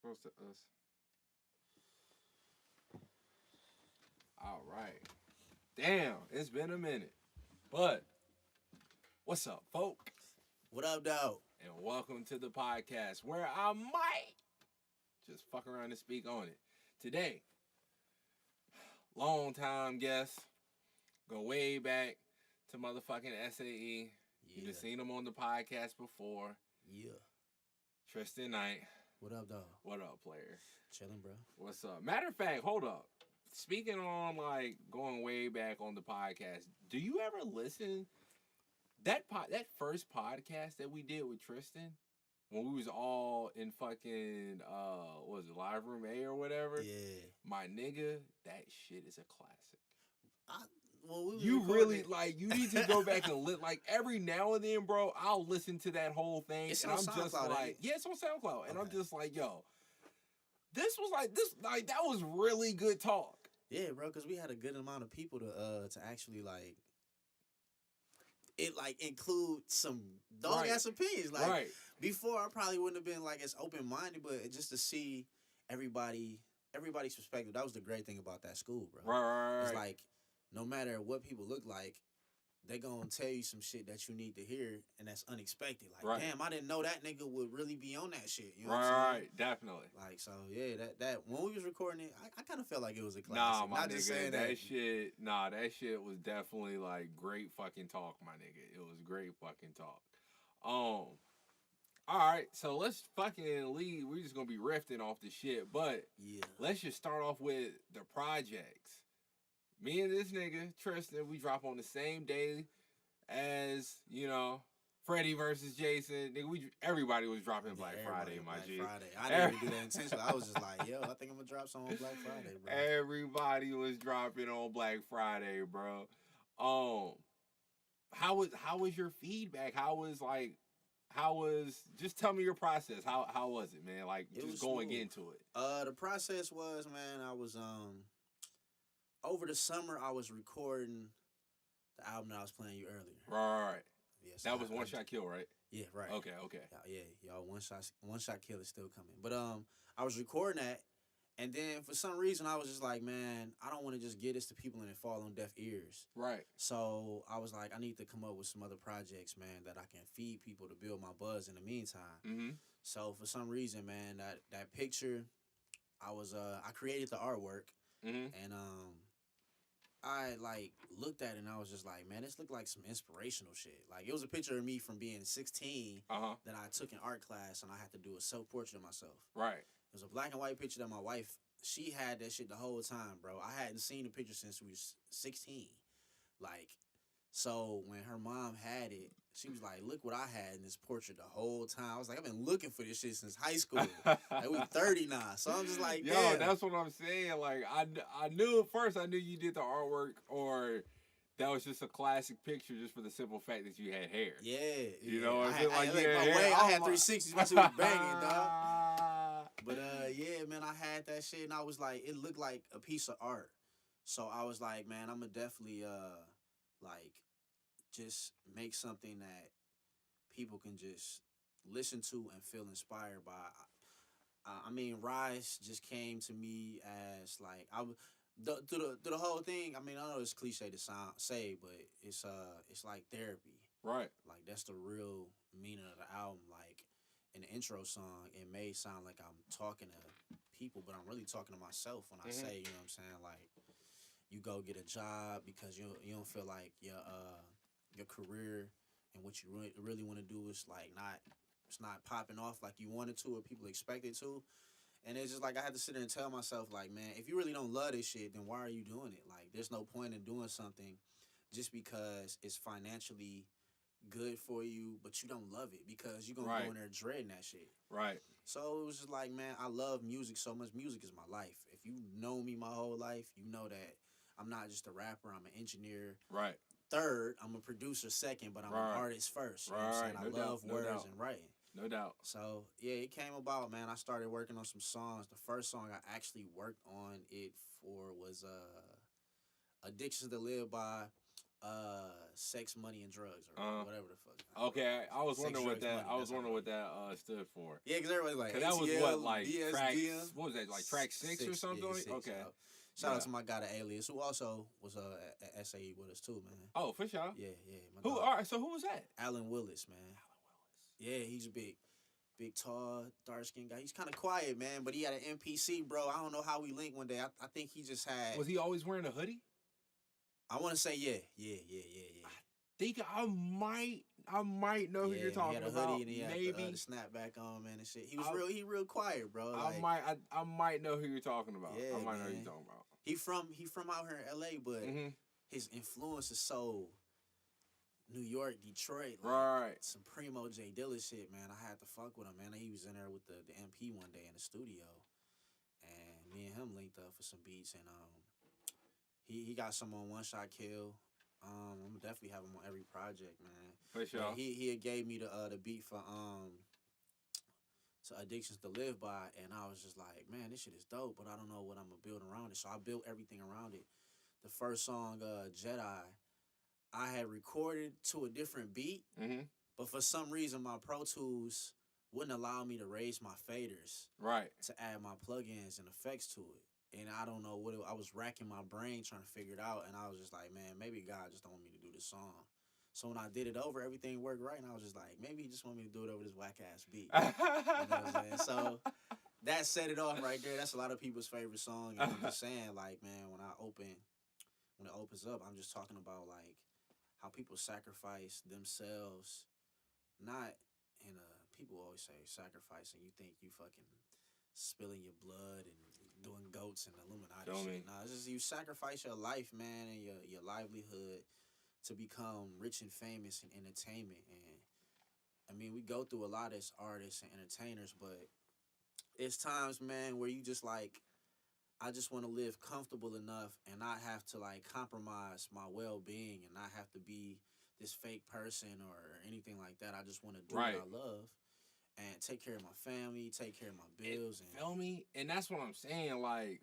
Close to us. All right. Damn, it's been a minute. But what's up, folk? What up, dog? And welcome to the podcast where I might just fuck around and speak on it. Today, long time guest, go way back to motherfucking SAE. You've Yeah, seen him on the podcast before. yeah. Tristan Knight. What up, dog? What up, player? Chilling, bro. What's up? Matter of fact, hold up. Speaking on like going way back on the podcast, do you ever listen that first podcast that we did with Tristan when we was all in fucking what was it, Live Room A or whatever? Yeah. My nigga, that shit is a classic. You Really like you need to go back and like every now and then, bro. I'll listen to that whole thing, It's and on I'm just SoundCloud, ain't like, it? yeah, it's on SoundCloud, and I'm Okay. just like, yo, this was like that was really good talk. Yeah, bro, because we had a good amount of people to actually include some dog Right. ass opinions. Like Right. before, I probably wouldn't have been like as open minded, but just to see everybody's perspective. That was the great thing about that school, bro. Right. It's like no matter what people look like, they gonna tell you some shit that you need to hear, and that's unexpected. Like, Right. damn, I didn't know that nigga would really be on that shit. You know what I'm saying? Right, definitely. Like, so yeah, that when we was recording it, I kind of felt like it was a Nah, classic. my Not just nigga, saying that shit. Nah, that shit was definitely like great fucking talk, my nigga. It was great fucking talk. All right, so let's fucking leave. We're just gonna be riffing off the shit, but Yeah. let's just start off with the projects. Me and this nigga Tristan, we drop on the same day as Freddie versus Jason. Nigga, everybody was dropping Black Friday, my G. Black Friday. I didn't even do that intentionally. I was just like, yo, I think I'm gonna drop some on Black Friday, bro. Everybody was dropping on Black Friday, bro. How was your feedback? Just tell me your process. How was it, man? Like It just was going smooth. into it. The process was, man, I was over the summer I was recording the album that I was playing you earlier. Right. Yes, That was One Shot Kill, right? Yeah, right. Okay. Y'all, one shot kill is still coming. But I was recording that, and then for some reason I was just like, man, I don't want to just give this to people and it fall on deaf ears. Right. So I was like, I need to come up with some other projects, man, that I can feed people to build my buzz in the meantime. Mm-hmm. So for some reason, man, that picture, I created the artwork, Mm-hmm. and I looked at it and I was just like, man, this looked like some inspirational shit. Like it was a picture of me from being 16 that I took in art class, and I had to do a self-portrait of myself. Right. It was a black and white picture that my wife, she had that shit the whole time, bro. I hadn't seen the picture since we was 16. Like, so when her mom had it, she was like, look what I had in this portrait the whole time. I was like, I've been looking for this shit since high school. Like, we 30 now. So I'm just like, yo, damn. that's what I'm saying. Like, I knew at first, I knew you did the artwork, or that was just a classic picture just for the simple fact that you had hair. Yeah. You know, I I had, feel like I, you had my hair. way, I had Oh, 360s. My shit was banging, dog. But yeah, man, I had that shit, and I was like, it looked like a piece of art. So I was like, man, I'm gonna definitely just make something that people can just listen to and feel inspired by. I mean, Rise just came to me as like through the whole thing. I mean, I know it's cliche to say, but it's like therapy. Right. Like that's the real meaning of the album. Like in the intro song, it may sound like I'm talking to people, but I'm really talking to myself when I say, you know what I'm saying, like you go get a job because you don't feel like your career and what you really want to do is like it's not popping off like you wanted to or people expect it to. And it's just like I had to sit there and tell myself, like, man, if you really don't love this shit, then why are you doing it? Like, there's no point in doing something just because it's financially good for you, but you don't love it because you're going to go in there dreading that shit. Right. So it was just like, man, I love music so much. Music is my life. If you know me my whole life, you know that I'm not just a rapper. I'm an engineer. Right. Third, I'm a producer second, but I'm an artist first. You know what I'm saying? I love words and writing. No doubt. So, yeah, it came about, man. I started working on some songs. The first song I actually worked on it for was Addictions to Live By. Sex, Money, and Drugs, or whatever the fuck. Okay, I was Sex, wondering what drugs, that. money, I was that's how wondering I what that stood for. Yeah, because everybody's like, Cause that was ATL, what, like track. DSDM. What was that, like track six or something? Yeah, Like? six, Okay. Shout out to my guy, the Alias, who also was at SAE with us too, man. Oh, for sure. Yeah, my Who? dog. All right. So who was that? Alan Willis, man. Yeah, he's big, tall, dark skinned guy. He's kind of quiet, man, but he had an MPC, bro. I don't know how we linked one day. I think he just had. Was he always wearing a hoodie? I want to say yeah. I think I might know who you're talking about. He had a hoodie and he had Maybe the snapback on, man, and shit. He was real quiet, bro. I might know who you're talking about. Yeah, I might know man. who you're talking about. He from out here in LA, but his influence is so New York, Detroit, like Right. some primo J Dilla shit, man. I had to fuck with him, man. He was in there with the MP one day in the studio, and me and him linked up for some beats, and he got some on One Shot Kill. I'm gonna definitely have him on every project, man. For sure. But he had gave me the beat for to Addictions to Live By, and I was just like, man, this shit is dope, but I don't know what I'm gonna build around it. So I built everything around it. The first song, Jedi, I had recorded to a different beat, but for some reason my Pro Tools wouldn't allow me to raise my faders, Right. to add my plugins and effects to it. And I don't know I was racking my brain trying to figure it out, and I was just like, man, maybe God just don't want me to do this song. So when I did it over, everything worked right, and I was just like, maybe he just want me to do it over this whack ass beat. You know what I'm saying? So that set it off right there. That's a lot of people's favorite song. And I'm just saying, like, man, when it opens up, I'm just talking about like how people sacrifice themselves, not in a. People always say sacrifice, and you think you fucking spilling your blood and doing goats and Illuminati shit. Nah, it's just you sacrifice your life, man, and your livelihood to become rich and famous in entertainment. And I mean, we go through a lot as artists and entertainers, but it's times, man, where you just like, I just want to live comfortable enough and not have to like compromise my well-being and not have to be this fake person or anything like that. I just want to do what I love and take care of my family, take care of my bills. And feel me? And that's what I'm saying. Like,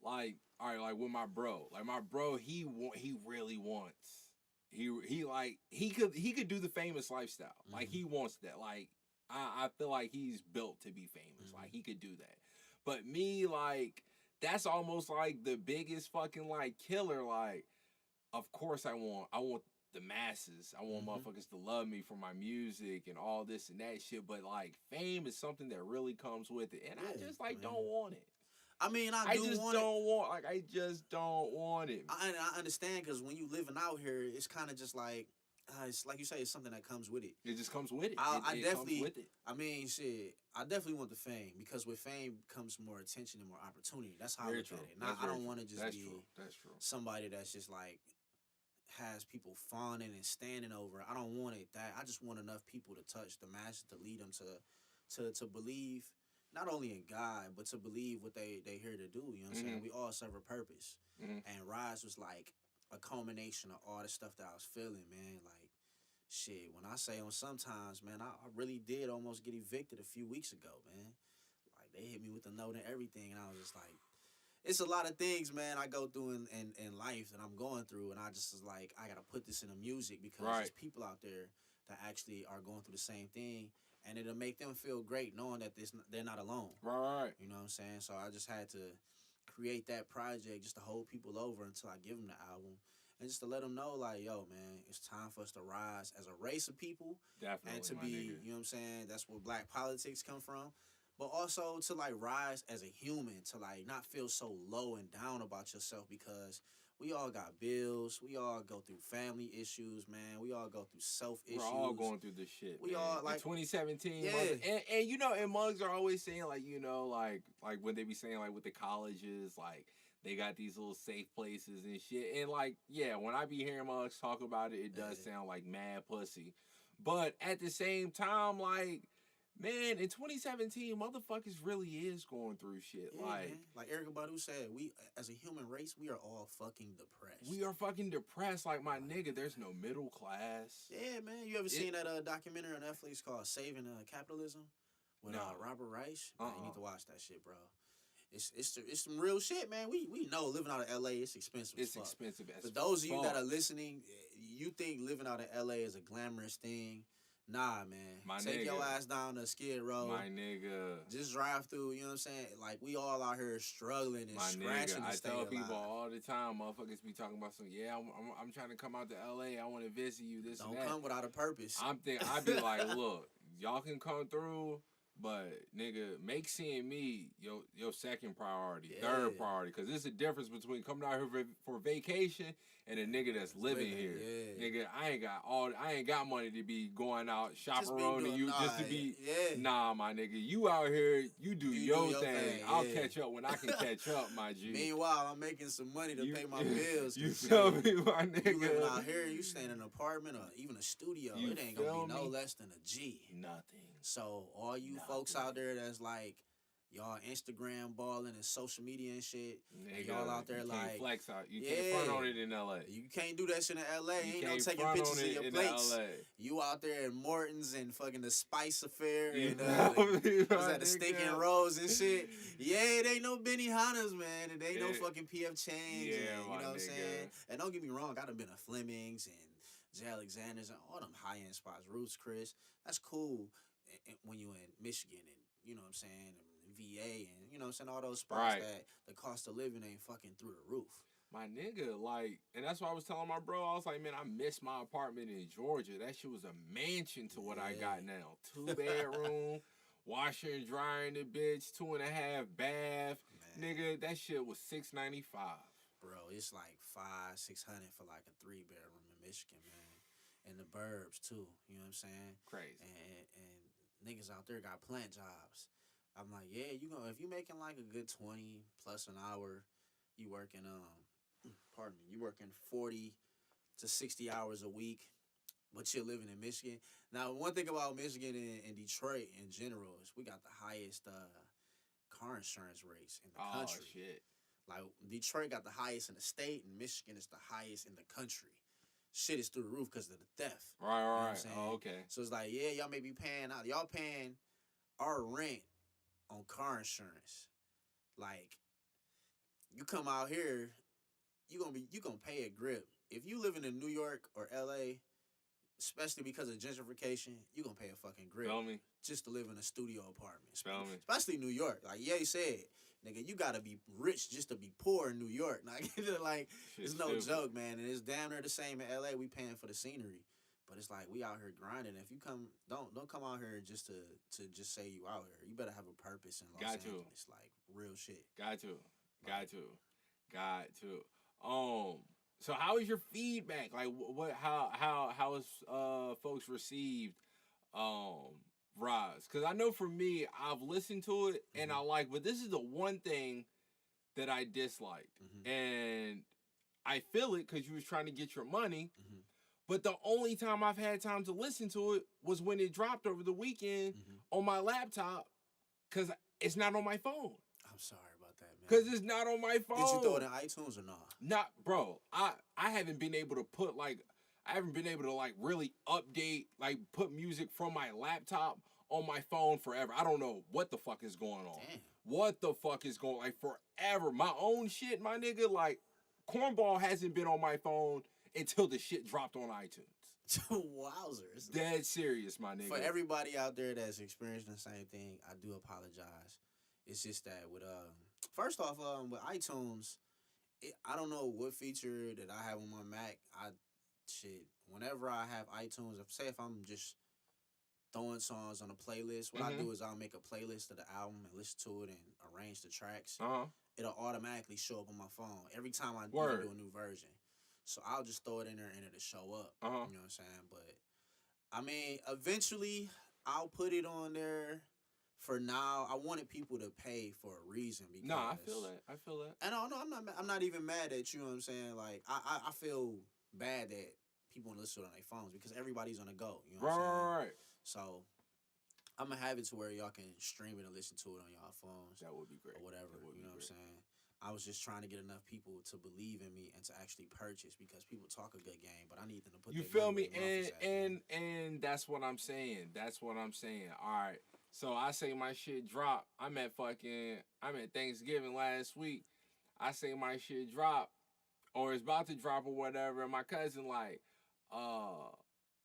all right, like with my bro, he really wants. He could do the famous lifestyle. Like he wants that. Like I feel like he's built to be famous. Like he could do that. But me, like, that's almost like the biggest fucking like killer. Like, of course I want the masses. I want motherfuckers to love me for my music and all this and that shit. But like fame is something that really comes with it. And I just like don't want it. I mean, I just don't want it. I understand, because when you living out here, it's kind of just like, it's like you say, it's something that comes with it. It just comes with it. I definitely, comes with it. I mean, shit, I definitely want the fame, because with fame comes more attention and more opportunity. That's how I look at it. I don't want to just be somebody that's just like has people fawning and standing over. I don't want it that. I just want enough people to touch the masses, to lead them to believe not only in God, but to believe what they here to do. You know what I'm saying? We all serve a purpose. And Rise was like a culmination of all the stuff that I was feeling, man. Like, shit, when I say on sometimes, man, I really did almost get evicted a few weeks ago, man. Like, they hit me with a note and everything, and I was just like, it's a lot of things, man, I go through in life that I'm going through, and I just was like, I gotta put this in the music, because there's people out there that actually are going through the same thing, and it'll make them feel great knowing that they're not alone. Right. You know what I'm saying? So I just had to create that project just to hold people over until I give them the album, and just to let them know, like, yo, man, it's time for us to rise as a race of people. Definitely, and to be, you know what I'm saying? That's where black politics come from. But also to, like, rise as a human, to, like, not feel so low and down about yourself, because we all got bills. We all go through family issues, man. We all go through self-issues. We're all going through this shit, We all, like... In 2017. Yeah. And, you know, and mugs are always saying, like, you know, like when they be saying, like, with the colleges, like, they got these little safe places and shit. And, like, yeah, when I be hearing mugs talk about it, it does sound like mad pussy. But at the same time, like... Man, in 2017, motherfuckers really is going through shit. Yeah, man. Like Erykah Badu said, we, as a human race, we are all fucking depressed. We are fucking depressed. Like, my nigga, there's no middle class. Yeah, man. You ever seen that documentary on Netflix called Saving Capitalism? With Robert Reich? Man, you need to watch that shit, bro. it's some real shit, man. We know living out of LA, it's expensive. It's as fuck. expensive as For those of you that fuck. are listening, you think living out of LA is a glamorous thing. Nah, man. My Take your nigga. ass down to Skid Row. My nigga. Just drive through, you know what I'm saying? Like, we all out here struggling and My scratching nigga, to I stay tell alive. people all the time, motherfuckers be talking about some. Yeah, I'm trying to come out to LA. I want to visit you. This Don't and that. come without a purpose. I be like, look, y'all can come through, but nigga, make seeing me your second priority, third priority, because there's a difference between coming out here for vacation and a nigga that's living here. Yeah. Nigga, I ain't got money to be going out chaperoning you just to be. Yeah. Nah, my nigga, you out here, you do your thing. I'll yeah. catch up when I can catch up, my G. Meanwhile, I'm making some money to pay my bills. You feel me, my nigga? You living out here, you staying in an apartment or even a studio, You it ain't gonna feel be no me? less than a G. Nothing. So all you folks out there that's like, y'all Instagram balling and social media and shit, and Nigga, y'all out there you like can't flex out. You can't front on it in LA. You can't do that shit in LA. You Ain't no can't taking front pictures on of it your in plates. LA. You out there in Morton's and fucking the Spice Affair You and feel me, my was that the Steak and nigga? Rolls and shit. Yeah, it ain't no Benihana's, man. It ain't no Yeah. fucking PF Chang's. Yeah, and, my you know what I'm nigga. saying? And don't get me wrong, I done been to Fleming's and J. Alexander's and all them high end spots. Roots Chris, that's cool when you in Michigan and you know what I'm saying, and VA and you know what I'm saying, all those spots Right. that the cost of living ain't fucking through the roof. My nigga, like, and that's why I was telling my bro, I was like, man, I miss my apartment in Georgia. That shit was a mansion to what I got now. 2-bedroom, washer and dryer in the bitch, 2.5 bath. Man. Nigga, that shit was $695. Bro, it's like $500-$600 for like a 3-bedroom in Michigan, man. And the burbs too, you know what I'm saying? Crazy. And niggas out there got plant jobs. I'm like, yeah, you know, if you making like a good 20 plus an hour, you working you working 40 to 60 hours a week, but you're living in Michigan. Now, one thing about Michigan and Detroit in general is we got the highest car insurance rates in the country. Oh, shit. Like, Detroit got the highest in the state, and Michigan is the highest in the country. Shit is through the roof because of the theft. Right, You know what I'm right. saying? Oh, okay. So it's like, yeah, y'all may be paying out. Y'all paying our rent on car insurance. Like, you come out here, you gonna pay a grip. If you living in New York or LA, especially because of gentrification, you gonna pay a fucking grip Feel me? just to live in a studio apartment. Feel me? Especially New York. Like Ye said, nigga, you gotta be rich just to be poor in New York. Like Shit's it's no stupid. joke, man. And it's damn near the same in LA. We paying for the scenery. But it's like we out here grinding. If you come, don't come out here just to just say you out here. You better have a purpose in Los Got to. Angeles, like real shit. Got to. So how is your feedback? Like, what? How has folks received Rise? Because I know for me, I've listened to it and I like, but this is the one thing that I disliked, and I feel it because you was trying to get your money. But the only time I've had time to listen to it was when it dropped over the weekend on my laptop, because it's not on my phone. I'm sorry about that, man. Because it's not on my phone. Did you throw it in iTunes or not? Not, bro. I haven't been able to put like, I haven't been able to like really update, like put music from my laptop on my phone forever. I don't know what the fuck is going on. Damn. What the fuck is going, like forever. My own shit, my nigga, like Cornball hasn't been on my phone until the shit dropped on iTunes. Wowzers. Dead serious, my nigga. For everybody out there that's experiencing the same thing, I do apologize. It's just that with first off, with iTunes, I don't know what feature that I have on my Mac. Whenever I have iTunes, if I'm just throwing songs on a playlist, what I do is I'll make a playlist of the album and listen to it and arrange the tracks. It'll automatically show up on my phone every time I do a new version. So I'll just throw it in there and it'll show up. You know what I'm saying? But I mean, eventually I'll put it on there. For now, I wanted people to pay for a reason. Because I feel that. And I'm not even mad at you. Know what I'm saying? Like I feel bad that people want to listen on their phones because everybody's on the go. You know what I'm saying? Right. So I'm gonna have it to where y'all can stream it and listen to it on y'all phones. That would be great. Or whatever. You know what I'm saying? I was just trying to get enough people to believe in me and to actually purchase because people talk a good game, but I need them to put. You feel me? And that's what I'm saying. All right. So I say my shit drop. I'm at Thanksgiving last week. I say my shit drop or it's about to drop or whatever. And my cousin uh,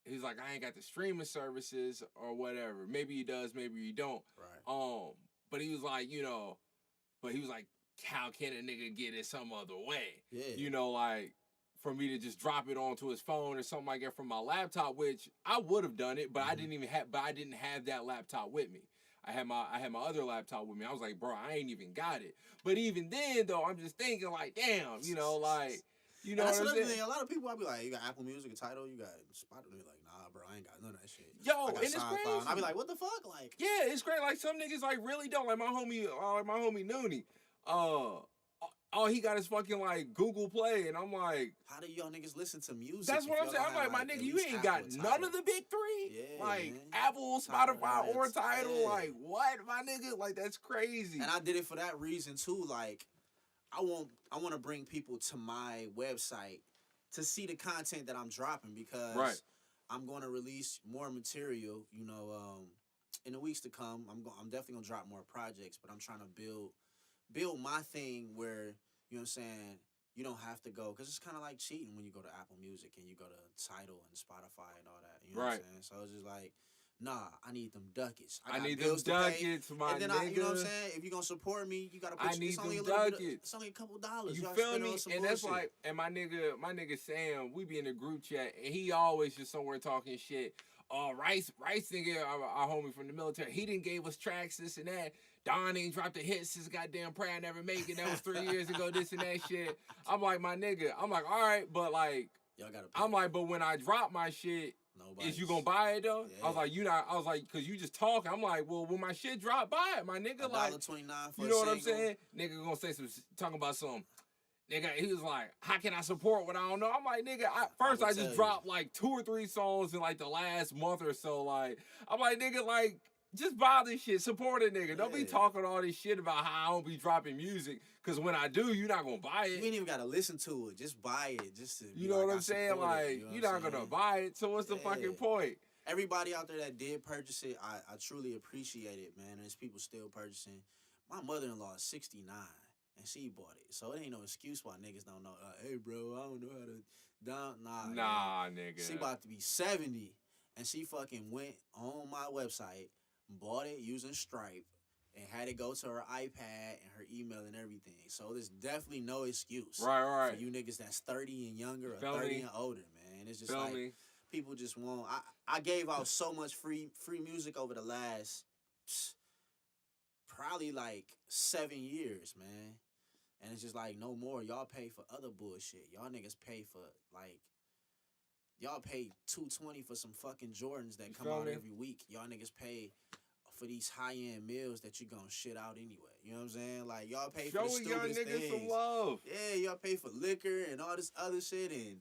he's like, I ain't got the streaming services or whatever. Maybe he does, maybe he don't. Right. But he was like, how can a nigga get it some other way? Yeah. For me to just drop it onto his phone or something like that from my laptop, which I would have done it, but I didn't have that laptop with me. I had my other laptop with me. I was like, bro, I ain't even got it. But even then, though, I'm just thinking like, damn, That's another thing. A lot of people, I'll be like, you got Apple Music, a Tidal, you got Spotify. Like, nah, bro, I ain't got none of that shit. Yo, and it's crazy. And I'll be like, what the fuck? Like, yeah, it's great. Like some niggas like really don't. Like my homie Noonie. All he got is fucking like Google Play, and I'm like, how do y'all niggas listen to music? That's what I'm saying. I'm like, my nigga, you ain't got none of the big three. Yeah, like man. Apple, Spotify, or Tidal. Yeah. Like what, my nigga? Like that's crazy. And I did it for that reason too. Like, I want to bring people to my website to see the content that I'm dropping because I'm going to release more material. In the weeks to come, I'm definitely gonna drop more projects, but I'm trying to build my thing where, you know what I'm saying, you don't have to go, because it's kind of like cheating when you go to Apple Music and you go to Tidal and Spotify and all that, you know what I'm saying? So it's just like, nah, I need them ducats. I need them ducats, my and then nigga. you know what I'm saying? If you're going to support me, you got to put it's only it's only a couple dollars. You feel me? And that's like, and my nigga Sam, we be in a group chat, and he always just somewhere talking shit. Rice nigga, our homie from the military, he didn't gave us tracks, this and that. Don ain't dropped a hit since goddamn Pray I Never Make It. That was 3 years ago, this and that shit. I'm like, my nigga, I'm like, all right, but like, y'all gotta I'm like, but when I drop my shit, is you gonna buy it though? Yeah. I was like, cause you just talking. I'm like, well, when my shit drop, buy it, my nigga. Like, $1.29 for you know what I'm saying? Nigga gonna say talking about some. Nigga, he was like, how can I support what I don't know? I'm like, nigga, I just dropped like 2 or 3 songs in like the last month or so. Like, I'm like, nigga, like, just buy this shit, support it, nigga. Don't be talking all this shit about how I don't be dropping music. Cause when I do, you're not gonna buy it. You ain't even gotta listen to it. Just buy it. Just to you know what I'm saying? Like, you're not gonna buy it. So what's the fucking point? Everybody out there that did purchase it, I truly appreciate it, man. And there's people still purchasing. My mother-in-law is 69. And she bought it. So it ain't no excuse why niggas don't know. Hey, bro, I don't know how to down. Nah, nigga. She about to be 70. And she fucking went on my website, bought it using Stripe, and had it go to her iPad and her email and everything. So there's definitely no excuse. Right. For you niggas that's 30 and younger or Feel 30 me? and older, man. It's just Feel like, me? people just want... I gave out so much free music over the last... probably like 7 years, man. And it's just like, no more. Y'all pay for other bullshit. Y'all niggas pay for, like, y'all pay $220 for some fucking Jordans that come out every week. Y'all niggas pay for these high-end meals that you gonna shit out anyway. You know what I'm saying? Like, y'all pay for the stupidest young niggas things. some love. Yeah, y'all pay for liquor and all this other shit and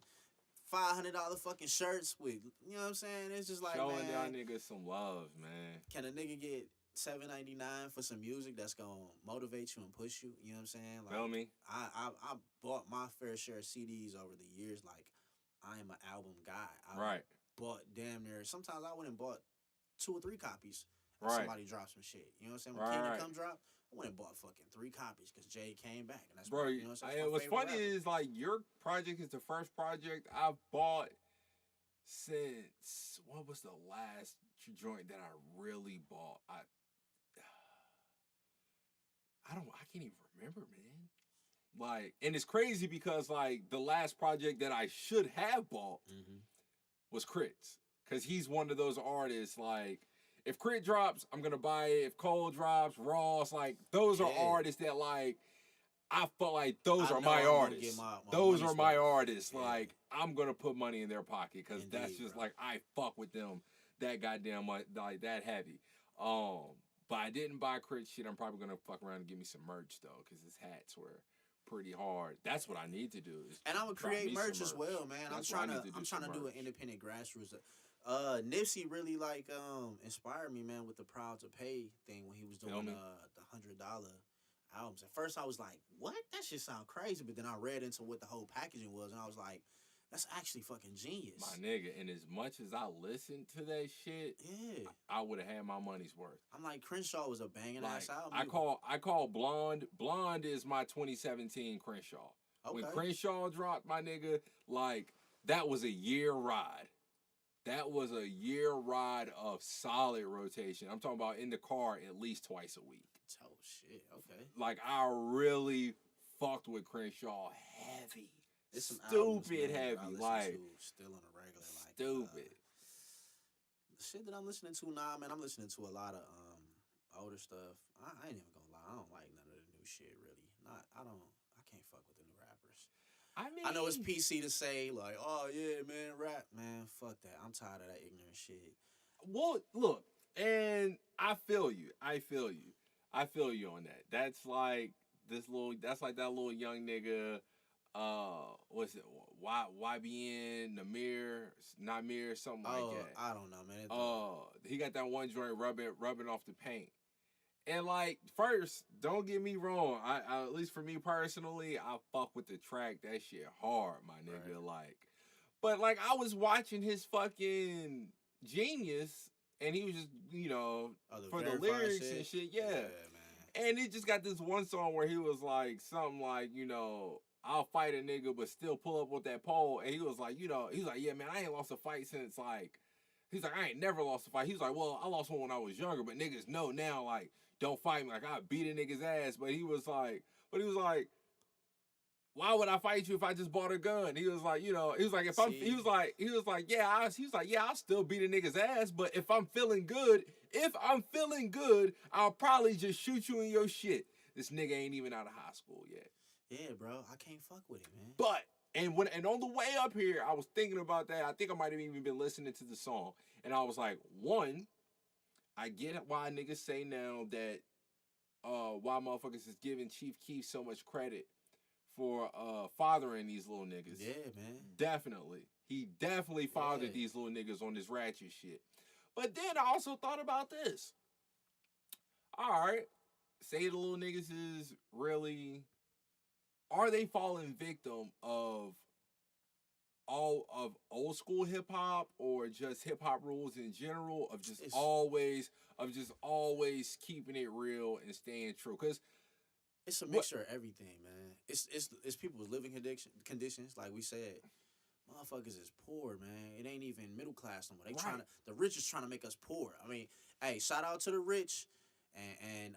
$500 fucking shirts with, you know what I'm saying? It's just like, Showing man, y'all niggas some love, man. can a nigga get $7.99 for some music that's gonna motivate you and push you? You know what I'm saying? Like, Feel me? I bought my fair share of CDs over the years. Like, I am an album guy. I bought damn near. Sometimes I went and bought 2 or 3 copies. Somebody dropped some shit. You know what I'm saying? When Kingdom Come drop, I went and bought fucking 3 copies because Jay came back, and that's bro. You know what I'm saying? What's funny is like your project is the first project I've bought since what was the last joint that I really bought? I can't even remember, man. Like, and it's crazy because like the last project that I should have bought was Crit's, because he's one of those artists. Like, if Crit drops, I'm gonna buy it. If Cole drops, Ross, like those are artists that like I felt like those are my artists. Those are my artists. Like, I'm gonna put money in their pocket because that's just like I fuck with them that goddamn much, like that heavy. But I didn't buy Crit shit. I'm probably gonna fuck around and give me some merch though, because his hats were pretty hard. That's what I need to do. And I'm gonna create merch as well, man. I'm trying to do an independent grassroots. Nipsey really like inspired me, man, with the Proud to Pay thing when he was doing the $100 albums. At first I was like, what? That shit sound crazy. But then I read into what the whole packaging was, and I was like, That's actually fucking genius. My nigga, and as much as I listened to that shit, Yeah. I would have had my money's worth. I'm like, Crenshaw was a banging Like, ass album. I call Blonde. Blonde is my 2017 Crenshaw. Okay. When Crenshaw dropped, my nigga, like, that was a year ride. That was a year ride of solid rotation. I'm talking about in the car at least twice a week. Oh shit. Okay. Like, I really fucked with Crenshaw heavy. It's some stupid albums, man, heavy. that I listen Like, to still on a regular. Like stupid. The shit that I'm listening to now, man. I'm listening to a lot of older stuff. I ain't even gonna lie. I don't like none of the new shit really. I can't fuck with the new rappers. I mean, I know it's PC to say like, oh yeah, man, rap, man. Fuck that. I'm tired of that ignorant shit. well, look, and I feel you. I feel you on that. That's like that little young nigga. What's it? YBN Namir, something like that. I don't know, man. He got that one joint rubbing off the paint. And like, first, don't get me wrong. I at least for me personally, I fuck with the track. That shit hard, my nigga. Right. Like, but like, I was watching his fucking Genius, and he was just, for the lyrics and shit, yeah. Man. And it just got this one song where he was like something like, I'll fight a nigga, but still pull up with that pole. And he was like, he's like, yeah, man, I ain't lost a fight since like, he's like, I ain't never lost a fight. He's like, well, I lost one when I was younger, but niggas know now, like, don't fight me. Like, I beat a nigga's ass. But he was like, why would I fight you if I just bought a gun? He was like, he was like, I'll still beat a nigga's ass, but if I'm feeling good, I'll probably just shoot you in your shit. This nigga ain't even out of high school yet. Yeah, bro, I can't fuck with it, man. But and on the way up here, I was thinking about that. I think I might have even been listening to the song, and I was like, one, I get why niggas say now that why motherfuckers is giving Chief Keef so much credit for fathering these little niggas. Yeah, man. Definitely. He definitely fathered these little niggas on this ratchet shit. But then I also thought about this. All right. Say the little niggas is really... Are they falling victim of old school hip hop, or just hip hop rules in general, of just always keeping it real and staying true? Because it's a mixture of everything, man. It's people's living conditions, like we said. Motherfuckers is poor, man. It ain't even middle class no more. The rich is trying to make us poor. I mean, hey, shout out to the rich. And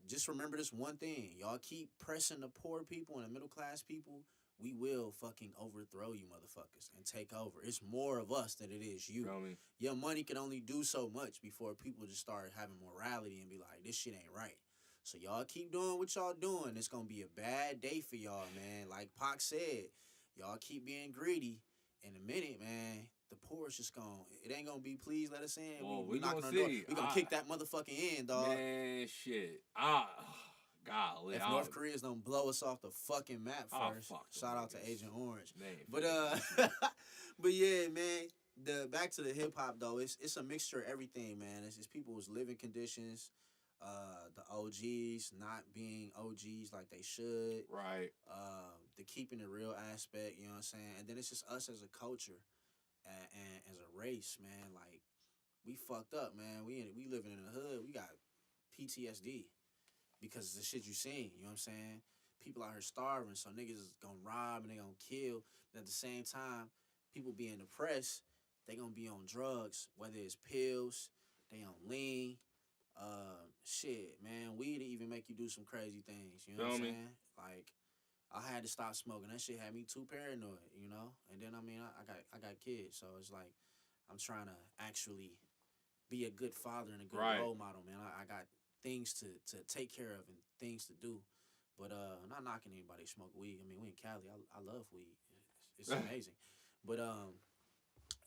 just remember this one thing. Y'all keep pressing the poor people and the middle class people, we will fucking overthrow you motherfuckers and take over. It's more of us than it is you. Your money can only do so much before people just start having morality and be like, this shit ain't right. So y'all keep doing what y'all doing. It's going to be a bad day for y'all, man. Like Pac said, y'all keep being greedy. In a minute, man, the poor is just it ain't gonna be, please let us in. Well, we knocking on the door. We gonna kick that motherfucker in, dog. Man, shit. Golly. If North Korea's don't blow us off the fucking map first, shout out to Agent Orange. But but yeah, man. Back to the hip hop though, it's a mixture of everything, man. It's just people's living conditions, the OGs not being OGs like they should. Right. The keeping it real aspect, you know what I'm saying? And then it's just us as a culture and as a race, man. Like, we fucked up, man. We living in the hood. We got PTSD because of the shit you seen, you know what I'm saying? People out here starving, so niggas is gonna rob and they gonna kill. But at the same time, people being depressed, they gonna be on drugs, whether it's pills, they on lean, shit, man. Weed even make you do some crazy things, you know what I'm saying? Like, I had to stop smoking. That shit had me too paranoid, you know? And then, I mean, I got kids, so it's like I'm trying to actually be a good father and a good role model, man. I got things to take care of and things to do. But not knocking anybody smoke weed. I mean, we in Cali. I love weed. It's amazing. But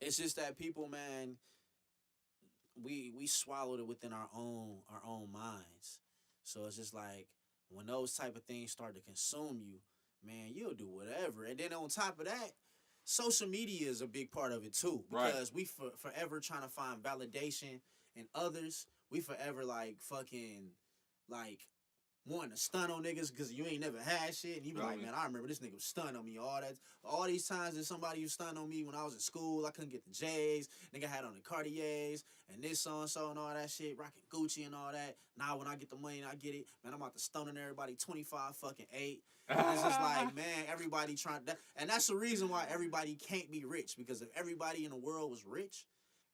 it's just that people, man, we swallowed it within our own minds. So it's just like when those type of things start to consume you, man, you'll do whatever. And then on top of that, social media is a big part of it too, because we forever trying to find validation in others. We forever like fucking like wanting to stun on niggas because you ain't never had shit, and you be like, man, I remember this nigga was stunning on me all these times that somebody was stunning on me when I was in school. I couldn't get the JayZ, nigga had on the Cartiers and this so and so and all that shit, rocking Gucci and all that. Now when I get the money and I get it, man, I'm about to stun on everybody 25 fucking 8. It's just like, man, everybody trying that, and that's the reason why everybody can't be rich, because if everybody in the world was rich,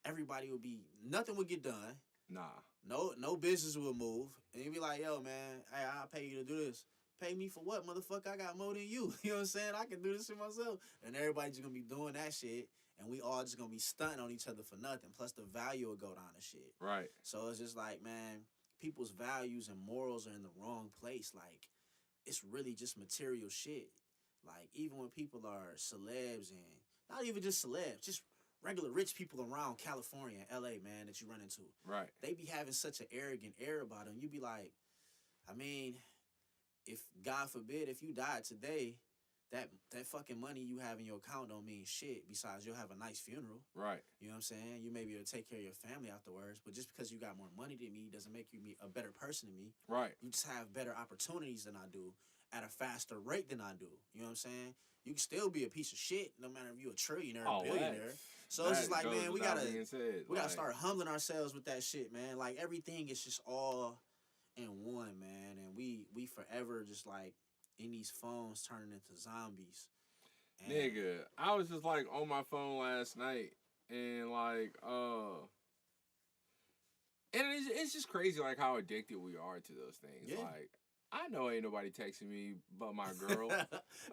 everybody would be, nothing would get done. No business will move. And you be like, yo, man, hey, I'll pay you to do this. Pay me for what, motherfucker? I got more than you. You know what I'm saying? I can do this shit myself. And everybody just gonna be doing that shit. And we all just gonna be stunting on each other for nothing. Plus the value will go down and shit. Right. So it's just like, man, people's values and morals are in the wrong place. Like, it's really just material shit. Like, even when people are celebs, and not even just celebs, just regular rich people around California and LA, man, that you run into. Right. They be having such an arrogant air about them. You be like, I mean, if, God forbid, if you died today, that fucking money you have in your account don't mean shit, besides you'll have a nice funeral. Right. You know what I'm saying? You may be able to take care of your family afterwards, but just because you got more money than me doesn't make you a better person than me. Right. You just have better opportunities than I do at a faster rate than I do. You know what I'm saying? You can still be a piece of shit no matter if you a trillionaire or billionaire. So it's just like, man, we gotta start humbling ourselves with that shit, man. Like, everything is just all in one, man. And we forever just like in these phones turning into zombies. And nigga, I was just like on my phone last night, and like and it's just crazy like how addicted we are to those things. Yeah. Like, I know ain't nobody texting me but my girl.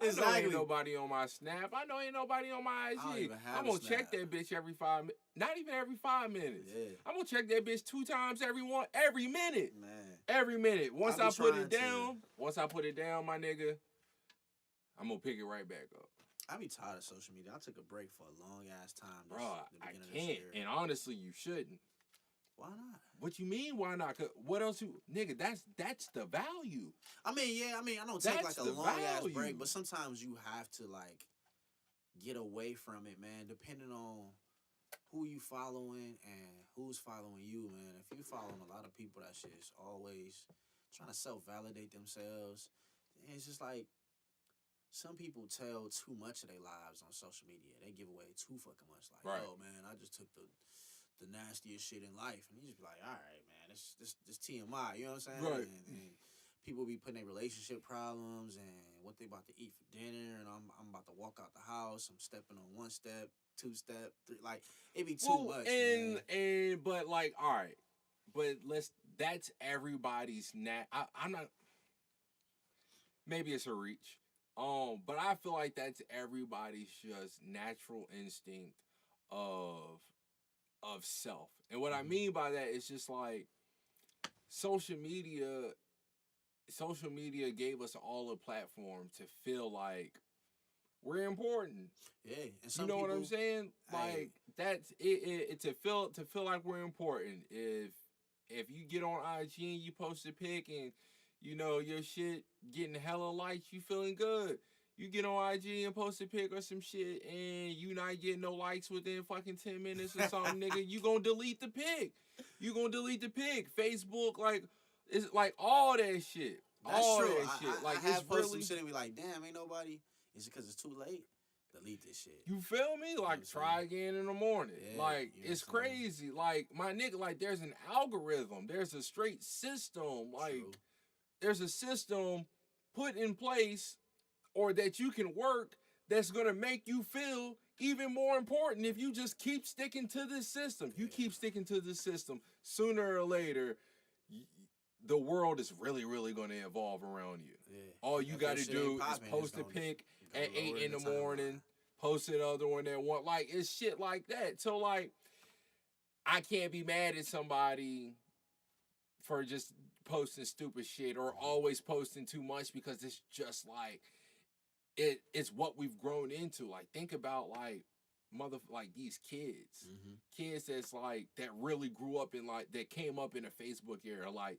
Exactly. I know ain't nobody on my Snap. I know ain't nobody on my IG. I'm gonna check that bitch every 5 minutes. Not even every 5 minutes. Yeah. I'm gonna check that bitch 2 times every minute. Man. Every minute. Once I put it down, my nigga, I'm gonna pick it right back up. I be tired of social media. I took a break for a long ass time. Bro, I can't. And honestly, you shouldn't. Why not? What you mean, why not? 'Cause what else nigga, that's the value. I mean, I don't take like a long ass break, but sometimes you have to like get away from it, man, depending on who you following and who's following you, man. If you following a lot of people that shit is always trying to self-validate themselves, it's just like some people tell too much of their lives on social media. They give away too fucking much. Like, right. Oh man, I just took the nastiest shit in life, and you just be like, all right, man, this TMI, you know what I'm saying? Right. And people be putting their relationship problems and what they about to eat for dinner, and I'm about to walk out the house. I'm stepping on 1 step, 2 step, 3. Like, it be too much. But like, all right, but that's everybody's I'm not. Maybe it's a reach. But I feel like that's everybody's just natural instinct of self. And what I mean by that is just like social media gave us all a platform to feel like we're important. Yeah. And you know what I'm saying? Like, that's it to feel like we're important. If you get on IG and you post a pic and you know your shit getting hella likes, you feeling good. You get on IG and post a pic or some shit and you not getting no likes within fucking 10 minutes or something, nigga, you gonna delete the pic. Facebook, like, it's like all that shit. That's all true. That shit. Like, I have it's posted really some shit and be like, damn, ain't nobody. Is it because it's too late? Delete this shit. You feel me? Like, try again in the morning. Yeah, like, it's crazy. Like, my nigga, like, there's an algorithm. There's a straight system. Like, True. There's a system put in place or that you can work that's going to make you feel even more important if you just keep sticking to this system. You keep sticking to this system, sooner or later, the world is really, really going to evolve around you. Yeah. All you got to do is post a pic at 8 in the morning, post another one at 1. Like, it's shit like that. So, like, I can't be mad at somebody for just posting stupid shit or always posting too much, because it's just like, it's what we've grown into. Like, think about like these kids, kids that's like, that really grew up in, like, that came up in a Facebook era, like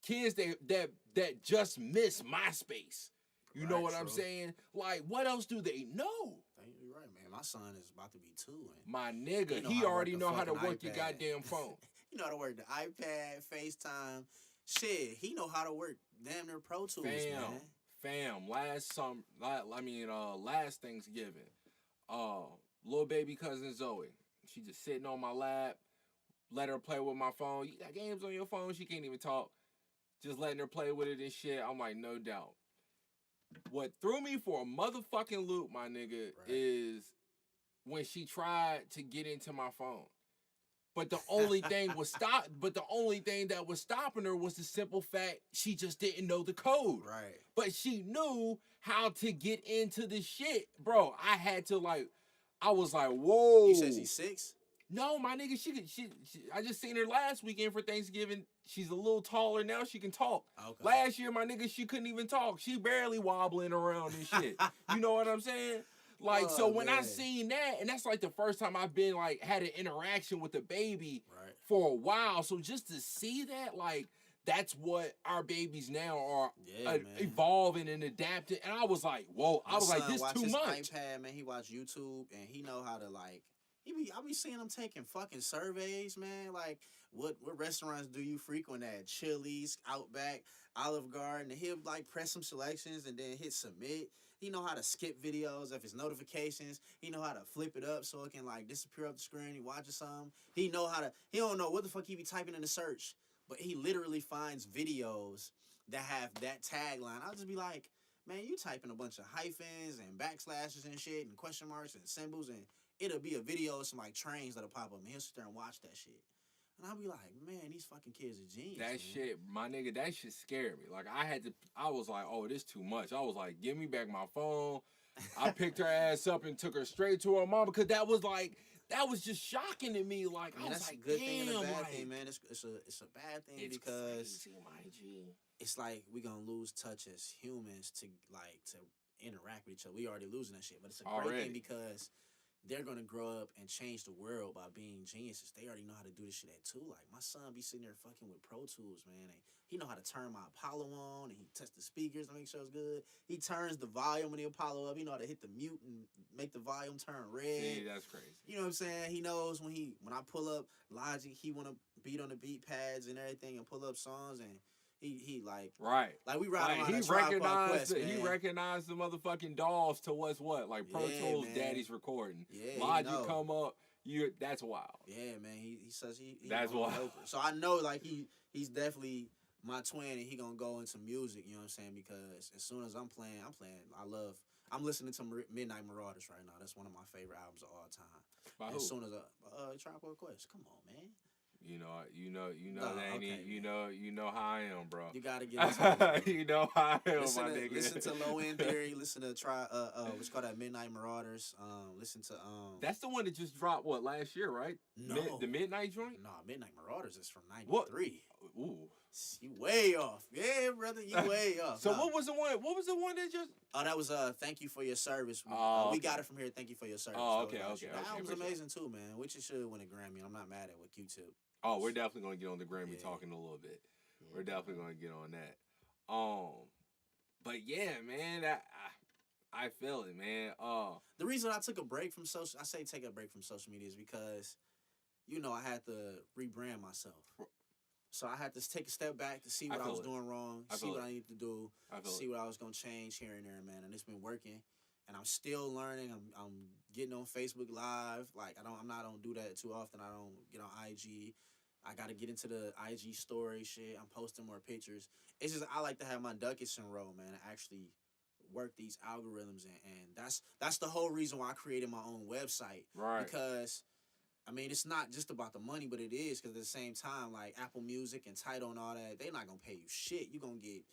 kids that just miss MySpace. You know what I'm saying? Like, what else do they know? You're right, man. My son is about to be 2. And my nigga, he already know how to work your goddamn phone. You know how to work the iPad, FaceTime. Shit, he know how to work damn near Pro Tools, man. Fam, last Thanksgiving, little baby cousin Zoe, she just sitting on my lap, let her play with my phone. You got games on your phone, she can't even talk. Just letting her play with it and shit. I'm like, no doubt. What threw me for a motherfucking loop, my nigga, is when she tried to get into my phone. But the only thing that was stopping her was the simple fact she just didn't know the code. Right. But she knew how to get into the shit. Bro, I was like, whoa. You said she's 6? No, my nigga, she I just seen her last weekend for Thanksgiving. She's a little taller now. She can talk. Okay. Last year, my nigga, she couldn't even talk. She barely wobbling around and shit. You know what I'm saying? Like, so when I seen that, and that's like the first time I've been like had an interaction with a baby for a while. So just to see that, like, that's what our babies now are evolving and adapting. And I was like, whoa, I was like, this too much. iPad, man, he watch YouTube and he know how to like. I be seeing him taking fucking surveys, man. Like, what restaurants do you frequent at? Chili's, Outback, Olive Garden. And he'll like press some selections and then hit submit. He know how to skip videos of his notifications. He know how to flip it up so it can like disappear off the screen. He watches something. He don't know what the fuck he be typing in the search, but he literally finds videos that have that tagline. I'll just be like, man, you typing a bunch of hyphens and backslashes and shit and question marks and symbols, and it'll be a video of some like trains that'll pop up and he'll sit there and watch that shit. And I'll be like, man, these fucking kids are genius. That shit, my nigga, that shit scared me. Like, I was like, oh, this too much. I was like, give me back my phone. I picked her ass up and took her straight to her mom because that was just shocking to me. Like, I was that's like, a good damn, thing and a bad like, thing, man. It's a bad thing because crazy, my G. It's like we gonna lose touch as humans to interact with each other. We already losing that shit, but it's a great thing because they're gonna grow up and change the world by being geniuses. They already know how to do this shit at 2. Like, my son be sitting there fucking with Pro Tools, man. And he know how to turn my Apollo on, and he tests the speakers to make sure it's good. He turns the volume of the Apollo up. He know how to hit the mute and make the volume turn red. See, that's crazy. You know what I'm saying? He knows when I pull up Logic, he wanna beat on the beat pads and everything and pull up songs, and he like we ride around he recognized the motherfucking dolls to what's what, like Pro Tools, man. Daddy's recording. Yeah, Logic come up. That's wild. Yeah, man. He says he that's wild. So I know like he's definitely my twin, and he gonna go into music. You know what I'm saying? Because as soon as I'm playing. I'm listening to Midnight Marauders right now. That's one of my favorite albums of all time. By who? As soon as Tribe Called Quest. Come on, man. You know how I am, bro. You gotta get into it. You know how I am, my nigga. Listen to Low End Theory. Listen to what's called that Midnight Marauders. Listen to That's the one that just dropped last year, right? No, the Midnight joint. No, Midnight Marauders is from '93. Ooh, you way off. Yeah, brother, you way off. So what was the one? What was the one that just? Oh, that was Thank You for Your Service. We got it from here. Thank You for Your Service. Oh, okay. That album's amazing too, man. Which it should win a Grammy. I'm not mad at what Q-Tip. Oh, we're definitely gonna get on the Grammy talking a little bit. Yeah, we're definitely gonna get on that. But yeah, man, I feel it, man. The reason I took a break from take a break from social media is because, I had to rebrand myself. So I had to take a step back to see what I was doing wrong, see what I need to do, see what I was gonna change here and there, man. And it's been working, and I'm still learning. I'm getting on Facebook Live. Like I don't do that too often. I don't get on IG. I got to get into the IG story shit. I'm posting more pictures. It's just I like to have my ducats in a row, man, and actually work these algorithms. And that's the whole reason why I created my own website. Right. Because, I mean, it's not just about the money, but it is. Because at the same time, like Apple Music and Tidal and all that, they're not going to pay you shit. You're going to get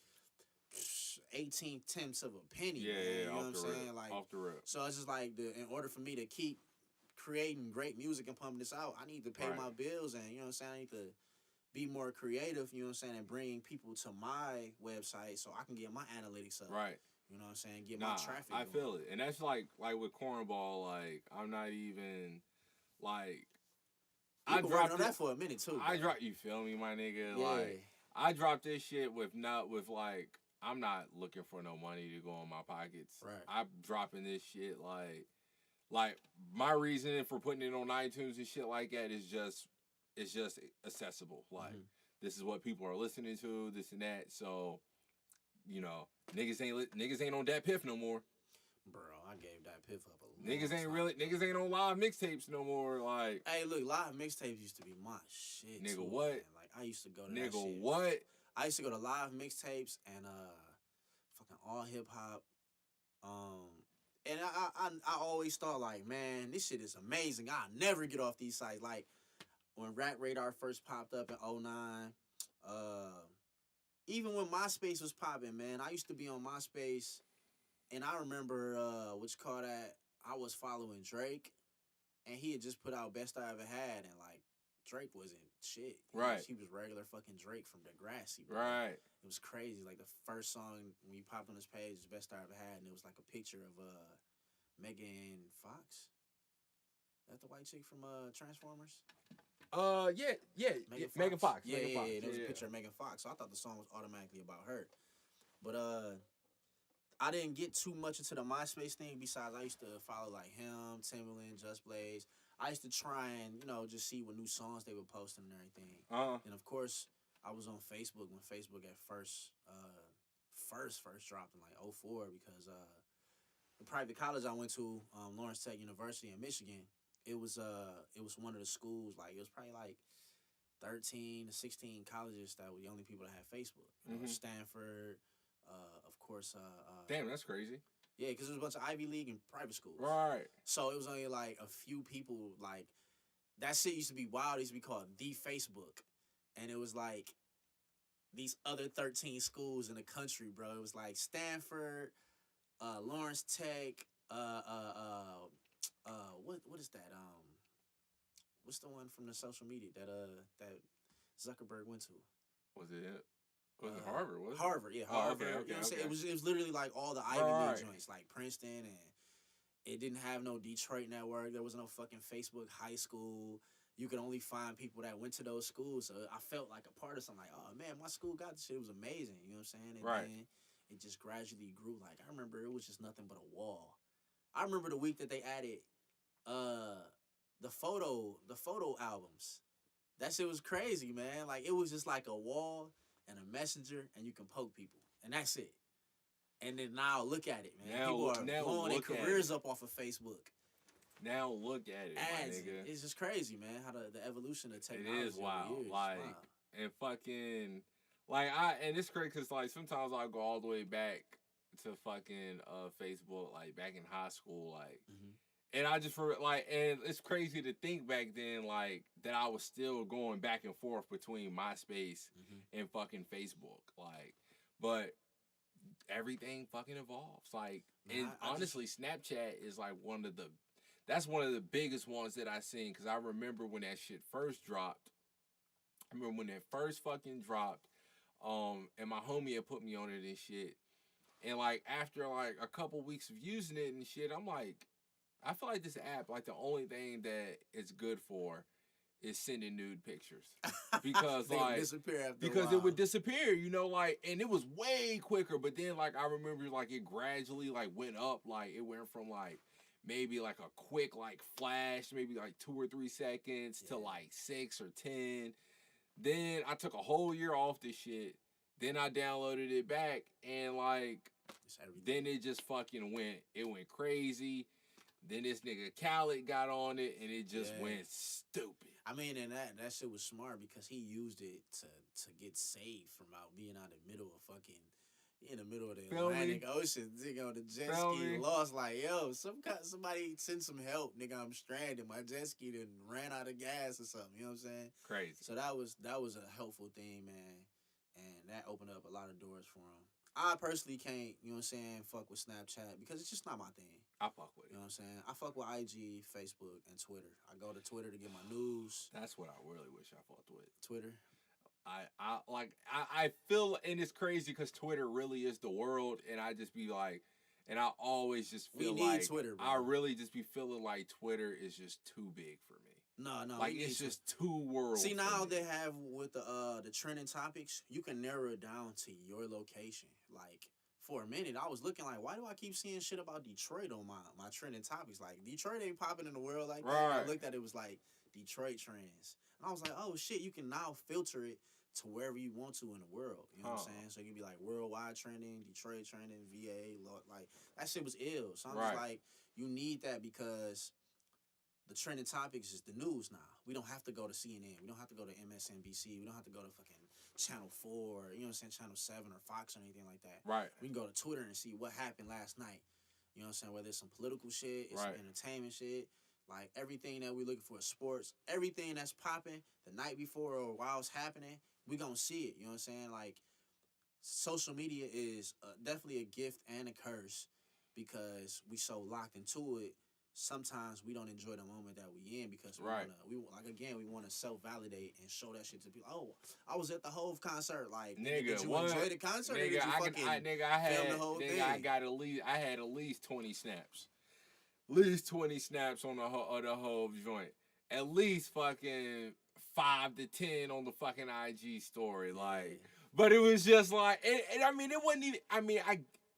18/10 of a penny, man. You know what I'm saying? Like, off the rip. So it's just like, in order for me to keep creating great music and pumping this out, I need to pay my bills, and you know what I'm saying, I need to be more creative, you know what I'm saying, and bring people to my website so I can get my analytics up. Right. You know what I'm saying? Get my traffic I feel it. And that's like with Cornball, like I'm not even like I dropped on that for a minute too. You feel me, my nigga? Yeah. Like I dropped this shit with like I'm not looking for no money to go in my pockets. Right. I'm dropping this shit like my reasoning for putting it on iTunes and shit like that is just accessible. Like this is what people are listening to, this and that. So you know, niggas ain't on that piff no more. Bro, I gave that piff up a long Niggas ain't on live mixtapes no more. Like, hey, look, live mixtapes used to be my shit. Nigga, too, what? Man. Like, I used to go to nigga, that shit. what? I used to go to live mixtapes and fucking all hip hop. And I always thought like, man, this shit is amazing. I'll never get off these sites. Like when Rap Radar first popped up in 2009, even when MySpace was popping, man, I used to be on MySpace, and I remember what you call that. I was following Drake, and he had just put out Best I Ever Had, and like Drake wasn't shit. Right. He was regular fucking Drake from Degrassi, bro. Right. It was crazy. Like the first song when you popped on his page is Best I Ever Had, and it was like a picture of Megan Fox. That the white chick from Transformers? Yeah. Megan Fox. Yeah, Megan Fox. There was a picture of Megan Fox, so I thought the song was automatically about her. But I didn't get too much into the MySpace thing. Besides, I used to follow like him, Timberland, Just Blaze. I used to try and just see what new songs they were posting and everything. And of course, I was on Facebook when Facebook at first dropped in like 2004 because the private college I went to, Lawrence Tech University in Michigan, it was one of the schools, like it was probably like 13 to 16 colleges that were the only people that had Facebook. You know, Stanford, of course. Damn, that's crazy. Yeah, because there was a bunch of Ivy League and private schools. Right. So it was only like a few people. Like that shit used to be wild. It used to be called The Facebook, and it was like these other 13 schools in the country, bro. It was like Stanford, Lawrence Tech, what is that? What's the one from the social media that Zuckerberg went to? Was it Harvard? Was it? Harvard, yeah, Harvard. Okay, You know what I'm saying? It was literally like all the Ivy League joints, like Princeton, and it didn't have no Detroit network. There was no fucking Facebook high school. You could only find people that went to those schools. So I felt like a part of something. Like, oh man, my school got this shit. It was amazing. You know what I'm saying? And then it just gradually grew. Like I remember it was just nothing but a wall. I remember the week that they added the photo albums. That shit was crazy, man. Like it was just like a wall and a messenger, and you can poke people, and that's it. And then now look at it, man. People are blowing their careers up off of Facebook. Now look at it, my nigga. It's just crazy, man. How the evolution of technology. It is wild. Years. Like wow. And fucking and it's crazy because like sometimes I'll go all the way back to fucking Facebook, like back in high school, like. And I just and it's crazy to think back then, like that I was still going back and forth between MySpace and fucking Facebook, like, but everything fucking evolves, like, and honestly, Snapchat is like one of the biggest ones that I seen because I remember when that shit first dropped. I remember when that first fucking dropped, and my homie had put me on it and shit, and like after like a couple weeks of using it and shit, I'm like. I feel like this app, like the only thing that it's good for is sending nude pictures. Because like it would disappear, you know, like, and it was way quicker, but then like I remember like it gradually like went up, like it went from like maybe like a quick like flash, maybe like 2 or 3 seconds to like 6 or 10. Then I took a whole year off this shit. Then I downloaded it back and like then it just fucking went crazy. Then this nigga Khaled got on it, and it just went stupid. I mean, and that shit was smart because he used it to get saved from being out in the middle of the Atlantic Ocean, nigga, on the jet ski, lost. Like, yo, somebody send some help, nigga. I'm stranded. My jet ski done ran out of gas or something. You know what I'm saying? Crazy. So that was a helpful thing, man, and that opened up a lot of doors for him. I personally can't, you know what I'm saying, fuck with Snapchat because it's just not my thing. I fuck with it. You know what I'm saying? I fuck with IG, Facebook, and Twitter. I go to Twitter to get my news. That's what I really wish I fucked with. Twitter. I feel, and it's crazy because Twitter really is the world, and I just be like, and I always just feel like Twitter, bro. I really just be feeling like Twitter is just too big for me. No, like it's just too worlds. See, now they have with the trending topics, you can narrow it down to your location. Like for a minute, I was looking like, why do I keep seeing shit about Detroit on my trending topics? Like Detroit ain't popping in the world like that. I looked at it was like Detroit trends, and I was like, oh shit, you can now filter it to wherever you want to in the world. You know what I'm saying? So you can be like worldwide trending, Detroit trending, VA, like that shit was ill. So I'm just like, you need that because the trending topics is the news now. We don't have to go to CNN. We don't have to go to MSNBC. We don't have to go to fucking Channel 4, you know what I'm saying, Channel 7 or Fox or anything like that. Right. We can go to Twitter and see what happened last night. You know what I'm saying? Whether it's some political shit, it's some entertainment shit. Like, everything that we're looking for is sports. Everything that's popping the night before or while it's happening, we gonna see it. You know what I'm saying? Like, social media is definitely a gift and a curse because we so locked into it. Sometimes we don't enjoy the moment that we in because we want to self-validate and show that shit to people. Oh, I was at the Hove concert. Like, nigga, did you enjoy the concert? Nigga, or did you film the whole thing? I had at least 20 snaps. At least 20 snaps on the Hove joint. At least fucking 5 to 10 on the fucking IG story. Like, but it was just like, and I mean, it wasn't even, I mean,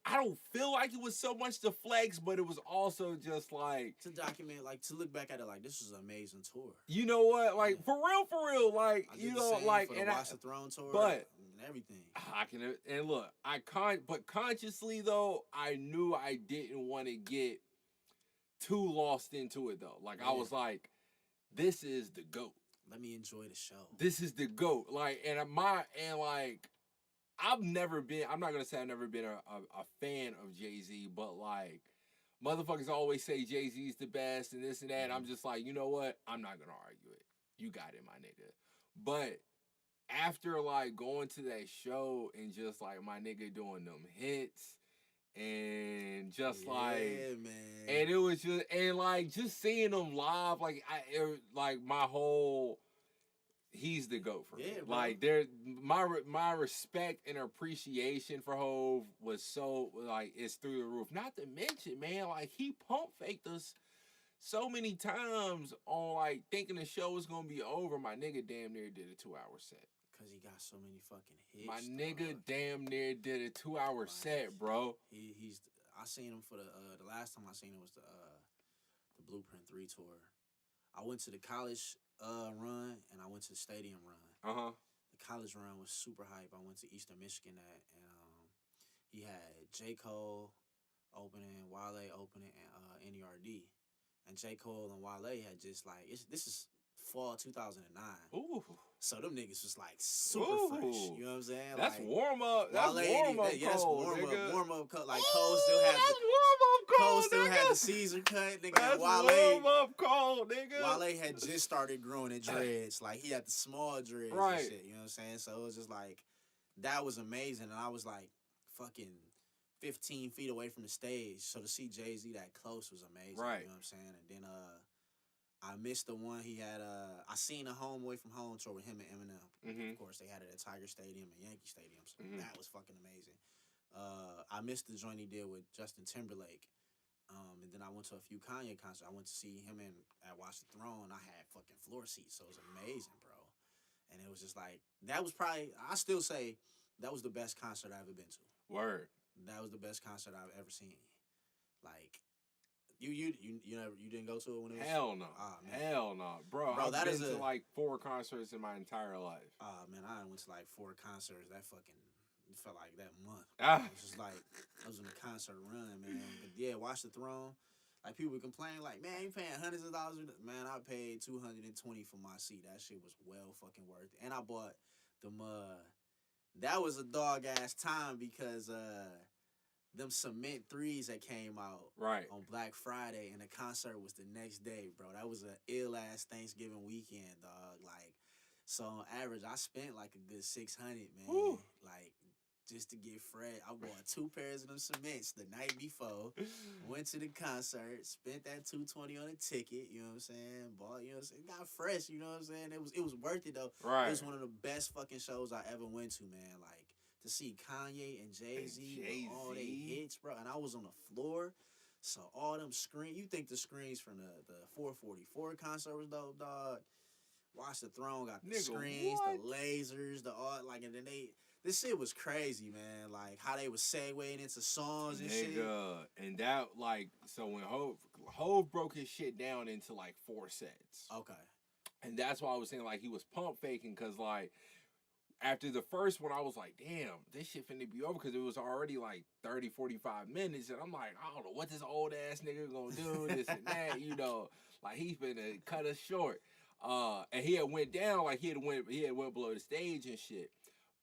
I don't feel like it was so much to flex, but it was also just like to document, like to look back at it, like this was an amazing tour. You know what? Like for real, like you know, like for the Watch the Throne tour, but and everything. I can and look, but consciously though, I knew I didn't want to get too lost into it though. Like I was like, this is the GOAT. Let me enjoy the show. This is the GOAT. Like like. I'm not gonna say I've never been a fan of JayZ, but like motherfuckers always say JayZ's the best and this and that. I'm just like, you know what? I'm not gonna argue it. You got it, my nigga. But after like going to that show and just like my nigga doing them hits and just man. And it was just and like just seeing them live, like my whole. He's the GOAT for me. Bro. Like my respect and appreciation for Hove was so like it's through the roof. Not to mention, man, like he pump faked us so many times on like thinking the show was gonna be over. My nigga damn near did a 2-hour set. Cause he got so many fucking hits. My nigga damn near did a 2-hour set, bro. I seen him for the last time I seen him was the Blueprint 3 tour. I went to the college run and I went to the stadium run. The college run was super hype. I went to Eastern Michigan and he had J. Cole opening, Wale opening, and NERD. And J. Cole and Wale had just like this is fall 2009. Ooh. So them niggas was like super fresh. You know what I'm saying? That's like, warm up. That's warm up. Yeah, that's warm up. Warm up cold. Like Cole still had Cole still had the Caesar cut, nigga. That's Wale, warm up cold, nigga. Wale had just started growing in dreads. Like he had the small dreads and shit. You know what I'm saying? So it was just like that was amazing. And I was like fucking 15 feet away from the stage. So to see JayZ that close was amazing. Right. You know what I'm saying? And then I missed the one he had. I seen a Home Away from Home tour with him and Eminem. Of course, they had it at Tiger Stadium and Yankee Stadium, so that was fucking amazing. I missed the joint he did with Justin Timberlake. And then I went to a few Kanye concerts. I went to see him at Watch the Throne. I had fucking floor seats, so it was amazing, bro. And it was just like, that was probably, I still say, that was the best concert I've ever been to. Word. That was the best concert I've ever seen. Like, You didn't go to it when it was? Hell no. Hell no. Bro, I've been to like 4 concerts in my entire life. Man, I went to like 4 concerts. That fucking it felt like that month. It was just like I was in a concert run, man. But yeah, Watch the Throne. Like people would complain, like, man, you paying hundreds of dollars. Man, I paid $220 for my seat. That shit was well fucking worth it. And I bought them. That was a dog ass time because them Cement 3s that came out on Black Friday, and the concert was the next day, bro. That was an ill ass Thanksgiving weekend, dog. Like, so on average, I spent like a good $600, man. Woo. Like, just to get fresh. I bought 2 pairs of them Cements the night before. Went to the concert, spent that $220 on a ticket. You know what I'm saying? Bought, you know what I'm saying? Got fresh. You know what I'm saying? It was worth it though. Right. It was one of the best fucking shows I ever went to, man. Like. To see Kanye and JayZ all they hits, bro. And I was on the floor, so all them screens. You think the screens from the 444 concert was dope, dog? Watch the Throne got the screens, the lasers, the all like, and then this shit was crazy, man. Like how they was segueing into songs and shit. And that like so when Hove broke his shit down into like 4 sets. Okay. And that's why I was saying like he was pump faking because like. after the first one, I was like, damn, this shit finna be over because it was already like 30, 45 minutes. And I'm like, I don't know what this old ass nigga gonna do, this and that, you know. Like, he's finna cut us short. And he had went down, like he had went below the stage and shit.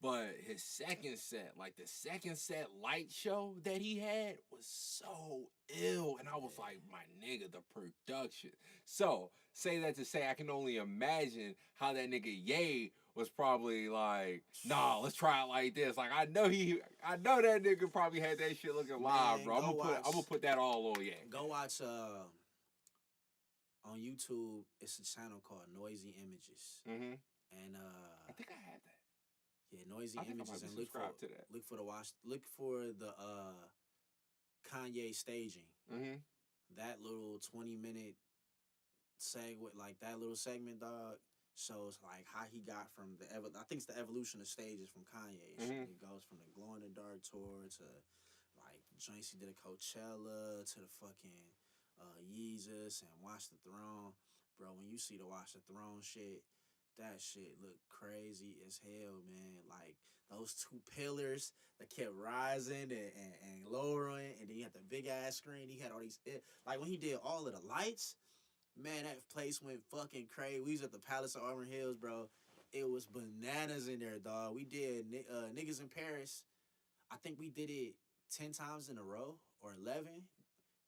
But his second set, like the second set light show that he had was so ill. And I was like, my nigga, the production. So, say that to say, I can only imagine how that nigga Ye was probably like, nah, let's try it like this. Like, I know that nigga probably had that shit looking live, bro. I'm gonna put that all on Ye. Go watch on YouTube. It's a channel called Noisy Images. Mm-hmm. And I think I had that. Yeah, Noisy I think Images, I and look for the Kanye staging. Mm-hmm. That little 20-minute segment, dog, shows like how he got from I think it's the evolution of stages from Kanye. Mm-hmm. It goes from the Glow in the Dark tour to like joints he did at Coachella to the fucking Yeezus and Watch the Throne. Bro, when you see the Watch the Throne shit, that shit looked crazy as hell, man. Like, those two pillars that kept rising and lowering, and then you had the big-ass screen. He had all these... Like, when he did all of the lights, man, that place went fucking crazy. We was at the Palace of Auburn Hills, bro. It was bananas in there, dog. We did Niggas in Paris. I think we did it 10 times in a row, or 11.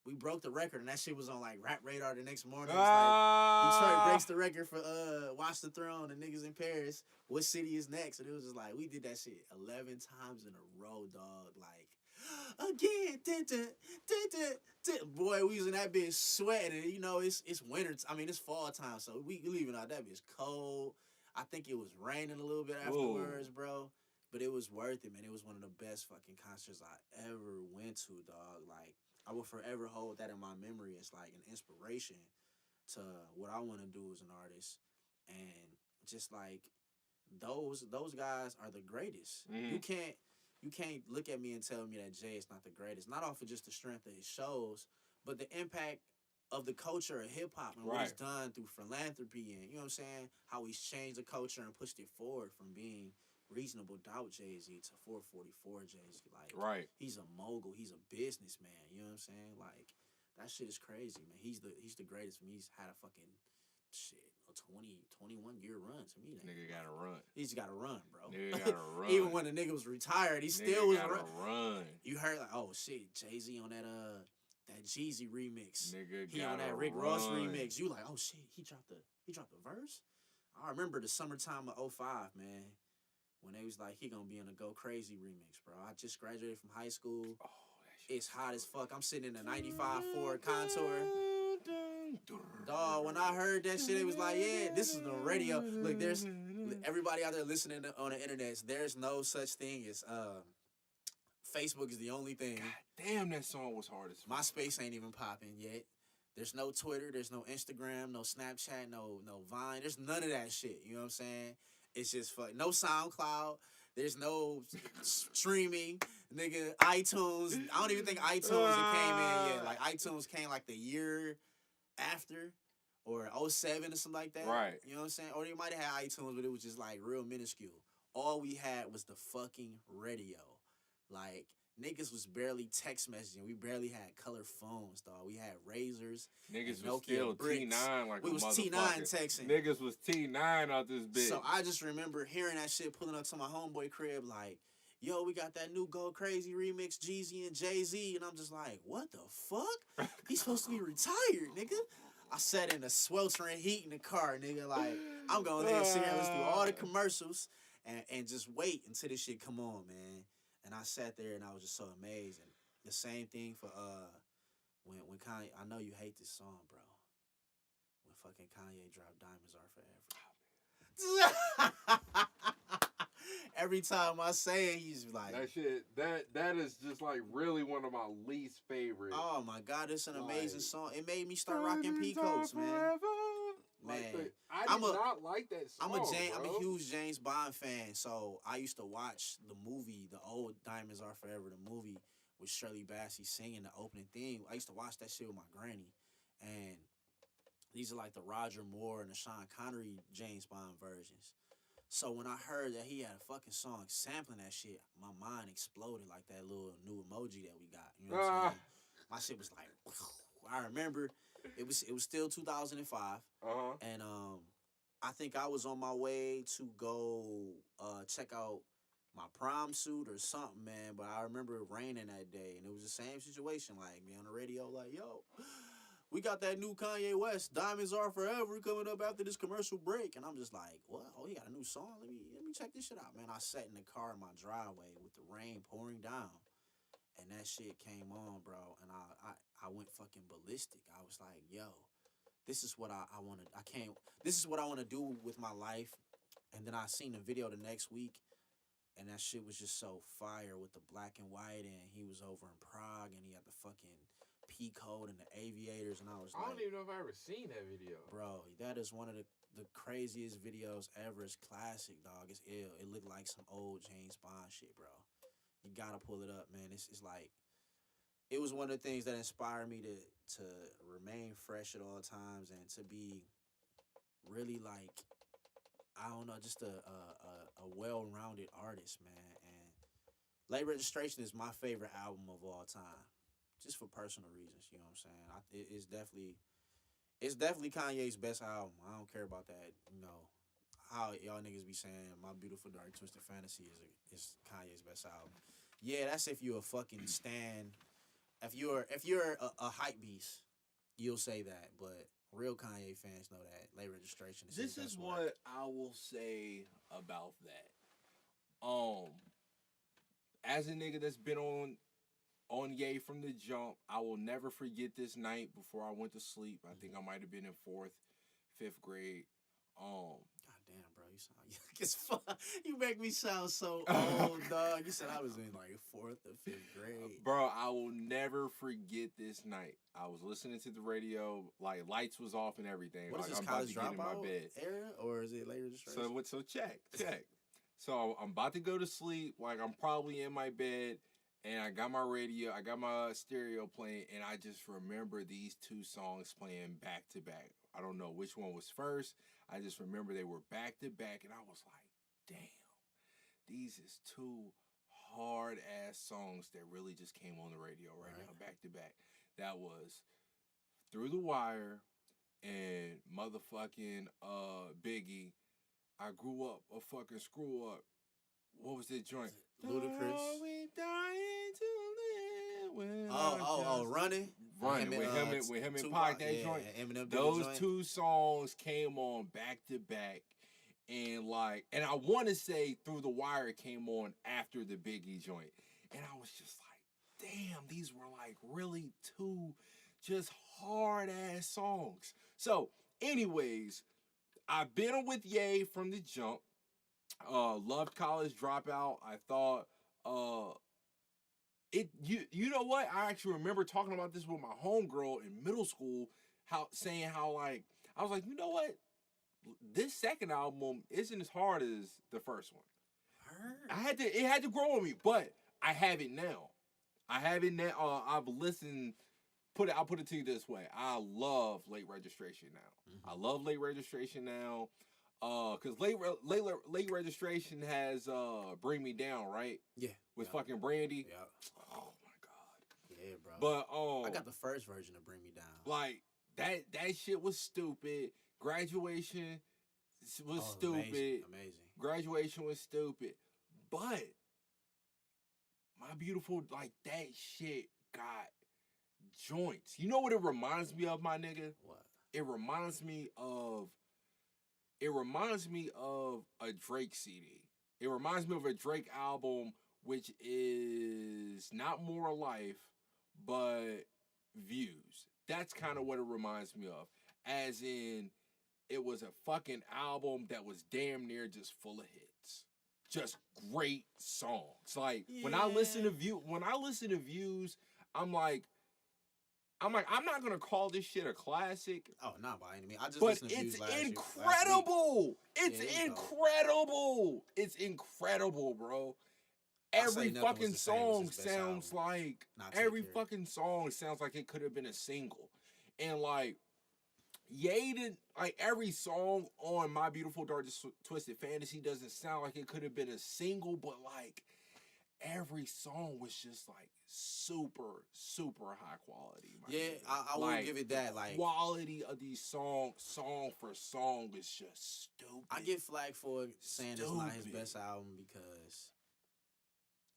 We broke the record, and that shit was on like Rap Radar the next morning. It was like Detroit breaks the record for Watch the Throne and Niggas in Paris. What city is next? And it was just like, we did that shit 11 times in a row, dog. Like, again, boy, we was in that bitch sweating. And, you know, it's winter. I mean, it's fall time, so we leaving out that bitch cold. I think it was raining a little bit afterwards, bro. But it was worth it, man. It was one of the best fucking concerts I ever went to, dog. Like, I will forever hold that in my memory as like an inspiration to what I want to do as an artist. And just like those guys are the greatest. Mm-hmm. You can't look at me and tell me that Jay is not the greatest. Not off of just the strength of his shows, but the impact of the culture of hip hop and what he's done through philanthropy and, you know what I'm saying, how he's changed the culture and pushed it forward from being Reasonable Doubt JayZ to 444 JayZ. Like, he's a mogul. He's a businessman. You know what I'm saying? Like, that shit is crazy, man. He's the greatest for me. He's had a fucking a 21 year run to me. Nigga gotta run. He's gotta run, bro. Nigga gotta run. Even when the nigga was retired, he still was run. You heard like, oh shit, JayZ on that JayZ remix. Nigga he on that Rick Ross remix. You like, oh shit, he dropped the verse. I remember the summertime of 05, man. When they was like, he gonna be in a Go Crazy remix, bro. I just graduated from high school. Oh, it's hot as fuck. I'm sitting in a 95 Ford Contour. Dog, when I heard that shit, it was like, yeah, this is the radio. Look, there's everybody out there listening on the internet. There's no such thing as Facebook is the only thing. God damn, that song was hard as fuck. MySpace ain't even popping yet. There's no Twitter. There's no Instagram. No Snapchat. No Vine. There's none of that shit. You know what I'm saying? It's just fuck. No SoundCloud. There's no streaming. Nigga, iTunes. I don't even think iTunes came in yet. Like, iTunes came like the year after or 07 or something like that. Right. You know what I'm saying? Or you might have had iTunes, but it was just like real minuscule. All we had was the fucking radio. Like, niggas was barely text messaging. We barely had color phones, dog. We had Razors. Niggas was still bricks. T9 like we a was motherfucker. T9 texting. Niggas was T9 out this bitch. So I just remember hearing that shit, pulling up to my homeboy crib like, yo, we got that new Go Crazy remix, Jeezy and JayZ. And I'm just like, what the fuck? He's supposed to be retired, nigga. I sat in the sweltering heat in the car, nigga. Like, I'm going to sit here and listen to all the commercials and just wait until this shit come on, man. And I sat there and I was just so amazed. And the same thing for when Kanye, I know you hate this song, bro. When fucking Kanye dropped Diamonds Are Forever. Every time I say it, he's like, that shit, that is just like really one of my least favorite. Oh my God, it's an amazing song. It made me start rocking peacoats, man. Man, I did not like that song. I'm a huge James Bond fan, so I used to watch the movie, the old Diamonds Are Forever, the movie with Shirley Bassey singing the opening theme. I used to watch that shit with my granny, and these are like the Roger Moore and the Sean Connery James Bond versions. So when I heard that he had a fucking song sampling that shit, my mind exploded like that little new emoji that we got. You know what I'm saying? My shit was like, I remember it was still 2005, and I think I was on my way to go check out my prom suit or something, man. But I remember it raining that day, and it was the same situation. Like me on the radio, like, yo, we got that new Kanye West, "Diamonds Are Forever," coming up after this commercial break, and I'm just like, what? Oh, he got a new song. Let me check this shit out, man. I sat in the car in my driveway with the rain pouring down. And that shit came on, bro, and I went fucking ballistic. I was like, yo, this is what I want to, this is what I want to do with my life. And then I seen the video the next week, and that shit was just so fire with the black and white, and he was over in Prague, and he had the fucking P code and the aviators, and I was like, I don't even know if I ever seen that video. bro, that is one of the craziest videos ever. It's classic, dog. It's ill. It looked like some old James Bond shit, bro. You gotta pull it up, man. It's like, it was one of the things that inspired me to remain fresh at all times and to be really like, I don't know, just a well-rounded artist, man. And Late Registration is my favorite album of all time, just for personal reasons. You know what I'm saying? It's definitely Kanye's best album. I don't care about that. You know how y'all niggas be saying My Beautiful Dark Twisted Fantasy is Kanye's best album. Yeah, that's if you're a fucking stan. If you're a hype beast, you'll say that. But real Kanye fans know that Late Registration is his This best is work. what I will say about that. As a nigga that's been on Ye from the jump, I will never forget this night before I went to sleep. I think I might have been in 4th, 5th grade. God damn, bro, you sound young as fuck. You make me sound so old, dog. You said I was in like 4th or 5th grade. Bro, I will never forget this night. I was listening to the radio, like lights was off and everything. What is like, this, I'm about College to get in my Dropout bed. era, or is it Late Registration? So check. So I'm about to go to sleep. Like I'm probably in my bed, and I got my radio, I got my stereo playing, and I just remember these two songs playing back to back. I don't know which one was first. I just remember they were back to back, and I was like, damn, these is two hard ass songs that really just came on the radio right now, back to back. That was Through the Wire and motherfucking Biggie. I grew up a fucking screw up. What was that joint? Ludacris. Are we dying to live when Running. With him and Pac, that joint. Eminem Those joint. two songs came on back to back, and I want to say Through the Wire came on after the Biggie joint, and I was just like, damn, these were like really two just hard ass songs. So, anyways, I've been with Ye from the jump. Loved College Dropout. I thought you know what? I actually remember talking about this with my homegirl in middle school, how like I was like, you know what? This second album isn't as hard as the first one. It had to grow on me, but I have it now. I've listened. I'll put it to you this way. I love Late Registration now. Mm-hmm. I love Late Registration now. Cause late registration has Bring Me Down, right? Yeah. With fucking Brandy. Yeah. Oh my god. Yeah, bro. But I got the first version of Bring Me Down. Like that shit was stupid. Graduation was stupid. Amazing. Graduation was stupid. But My Beautiful, like that shit got joints. You know what it reminds me of, my nigga? What? It reminds me of a Drake CD. It reminds me of a Drake album, which is not More Life, but Views. That's kind of what it reminds me of. As in, it was a fucking album that was damn near just full of hits. Just great songs. Like, when I listen to Views, I'm like, I'm not gonna call this shit a classic. Oh, not by any means. I just but listened to it's Views incredible. It's Yeah, incredible. It's incredible, bro. Every fucking song sounds like it could have been a single. And like, Ye didn't like every song on My Beautiful Dark Twisted Fantasy doesn't sound like it could have been a single, but like every song was just like super, super high quality. Yeah, I will like, give it that. Like quality of these song for song is just stupid. I get flack for saying it's not his best album because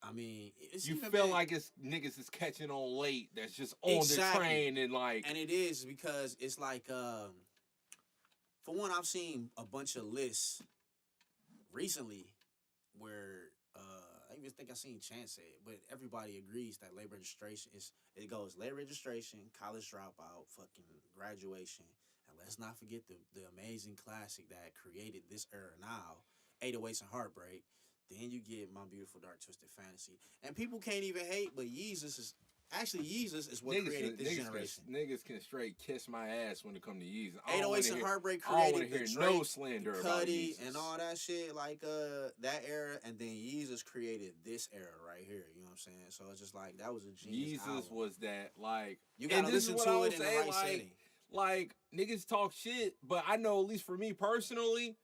I mean, you feel like it's niggas is catching on late. That's just on the train and like, and it is because it's like, for one, I've seen a bunch of lists recently where I even think I seen Chance say it, but everybody agrees that late registration it goes late registration, college dropout, fucking graduation, and let's not forget the amazing classic that created this era now, 808s and Heartbreak. Then you get My Beautiful Dark Twisted Fantasy. And people can't even hate, but Yeezus is what created this generation. Niggas can straight kiss my ass when it comes to Yeezus. 808s and Heartbreak created the Drake, no slander about Cudi, Yeezus. and all that shit, like that era, and then Yeezus created this era right here. You know what I'm saying? So it's just like that was a genius Yeezus album. was that like you gotta listen to it in the right like, setting. Like niggas talk shit, but I know at least for me personally,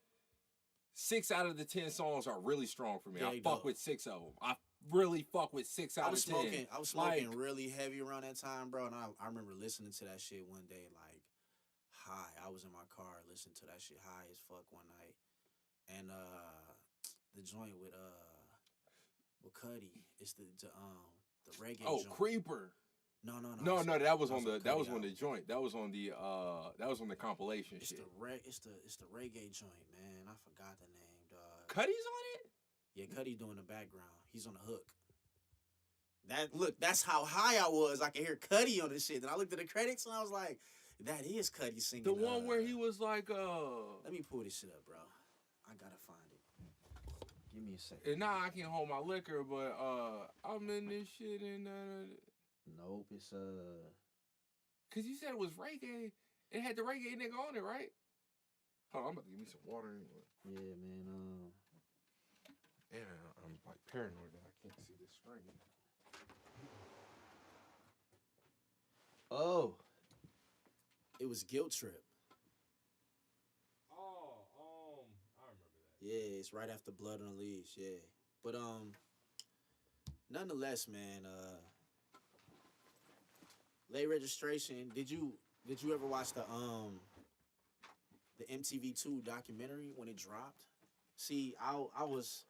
6 out of the 10 songs are really strong for me. I fuck with 6 of them. I really fuck with 6 out of 10. I was smoking really heavy around that time, bro, and I remember listening to that shit one day, like high. I was in my car listening to that shit high as fuck one night, and the joint with Cudi, it's the reggae. Oh, joint. Creeper. No. That was on the joint. That was on the compilation it's shit. It's the reggae joint, man. I forgot the name, dog. Cudi's on it? Yeah, Cudi doing the background. He's on the hook. That's how high I was. I could hear Cudi on this shit. Then I looked at the credits and I was like, that is Cudi singing. The one where he was like, let me pull this shit up, bro. I gotta find it. Give me a second. Nah, I can't hold my liquor, but I'm in this shit and nope, it's cause you said it was reggae. It had the reggae nigga on it, right? Hold on, I'm about to give me some water anyway. Yeah, man. And I'm like paranoid that I can't see this screen. Oh, it was Guilt Trip. Oh, I remember that. Yeah, it's right after Blood on the Leash. Yeah, but nonetheless, man. Late registration. Did you ever watch the MTV2 documentary when it dropped? See, I was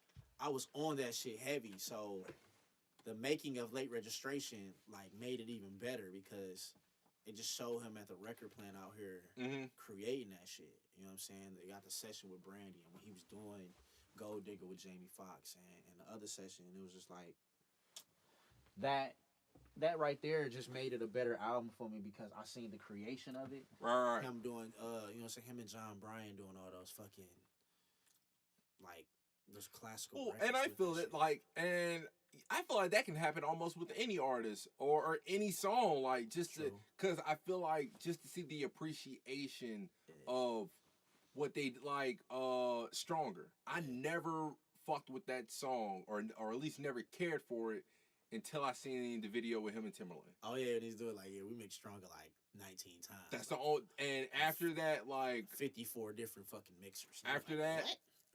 on that shit heavy, so the making of Late Registration like made it even better because it just showed him at the record plant out here creating that shit. You know what I'm saying? They got the session with Brandy and when he was doing Gold Digger with Jamie Foxx and the other session, it was just like that right there just made it a better album for me because I seen the creation of it. Right. Him doing, you know what I'm saying? Him and John Bryan doing all those fucking, like, those classical records. And I feel it, like, and I feel like that can happen almost with any artist or any song, like, just to, because I feel like just to see the appreciation of what they like stronger. I never fucked with that song or at least never cared for it until I seen the video with him and Timberland. Oh yeah, and he's doing like, we make Stronger like 19 times. That's the old, and after that, like 54 different fucking mixers. After that,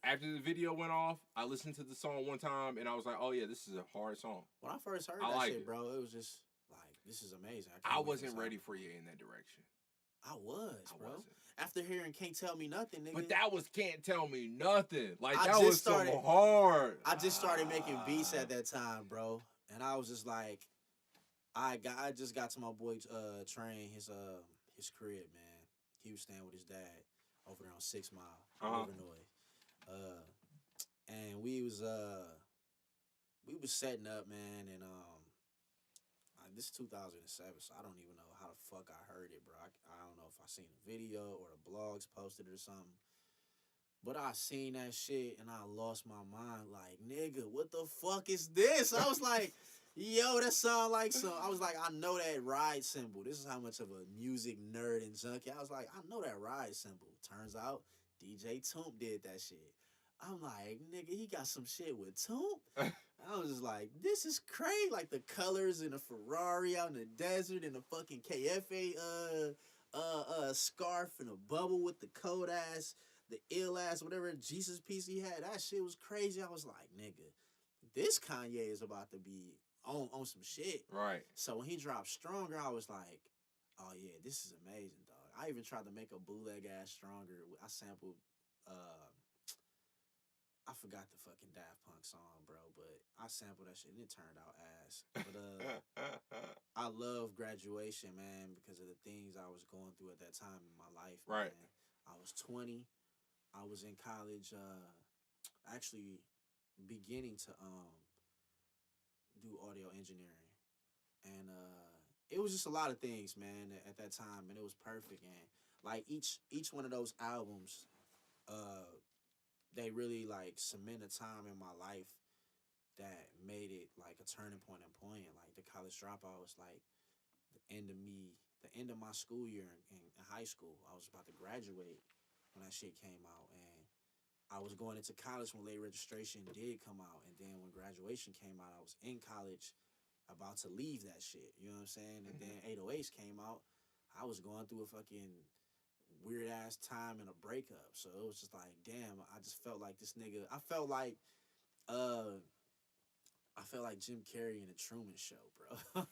after the video went off, I listened to the song one time and I was like, oh yeah, this is a hard song. When I first heard that shit, bro, it was just like, this is amazing. I wasn't ready for you in that direction. I was, bro. After hearing Can't Tell Me Nothing, nigga. But that was Can't Tell Me Nothing. Like, that was so hard. I just started making beats at that time, bro. And I was just like, I just got to my boy Train, his crib, man. He was staying with his dad over there on 6 Mile, Illinois. And we was setting up, man, and this is 2007, so I don't even know how the fuck I heard it, bro. I don't know if I seen a video or the blogs posted or something. But I seen that shit and I lost my mind. Like, nigga, what the fuck is this? I was like, yo, that sound like some. I was like, I know that ride symbol. This is how much of a music nerd and junkie. I was like, I know that ride symbol. Turns out DJ Toomp did that shit. I'm like, nigga, he got some shit with Toomp. I was just like, this is crazy. Like the colors in a Ferrari out in the desert and the fucking KFA scarf and a bubble with the cold ass, the ill ass, whatever Jesus piece he had. That shit was crazy. I was like, nigga, this Kanye is about to be on some shit. Right. So when he dropped Stronger, I was like, oh yeah, this is amazing, dog. I even tried to make a bootleg ass Stronger. I sampled I forgot the fucking Daft Punk song, bro, but I sampled that shit and it turned out ass. But I love Graduation, man, because of the things I was going through at that time in my life. Right. Man. I was 20. I was in college, actually beginning to do audio engineering, and it was just a lot of things, man, at that time, and it was perfect. And like each one of those albums, they really like cement a time in my life that made it like a turning point and point. Like the College Dropout was like the end of my school year in high school. I was about to graduate when that shit came out, and I was going into college when late registration did come out, and then when graduation came out, I was in college about to leave that shit. You know what I'm saying? And then 808s came out. I was going through a fucking weird ass time and a breakup. So it was just like, damn, I just felt like this nigga. I felt like Jim Carrey in the Truman Show, bro.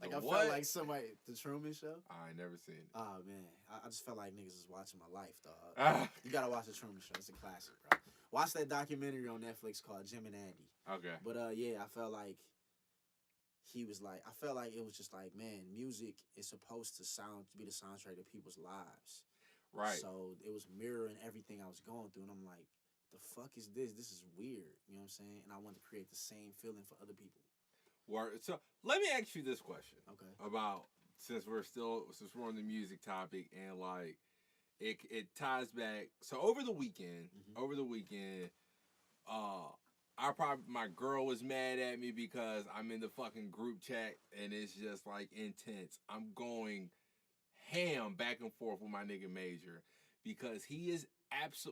Like I felt like somebody, the Truman Show. I ain't never seen it. Oh man, I just felt like niggas was watching my life, dog. You gotta watch the Truman Show. It's a classic, bro. Watch that documentary on Netflix called Jim and Andy. Okay. But yeah, I felt like he was like, I felt like it was just like, man, music is supposed to be the soundtrack of people's lives. Right. So it was mirroring everything I was going through, and I'm like, the fuck is this? This is weird. You know what I'm saying? And I want to create the same feeling for other people. So let me ask you this question. Okay. About since we're on the music topic, and like it ties back. So over the weekend, my girl was mad at me because I'm in the fucking group chat and it's just like intense. I'm going ham back and forth with my nigga Major because he is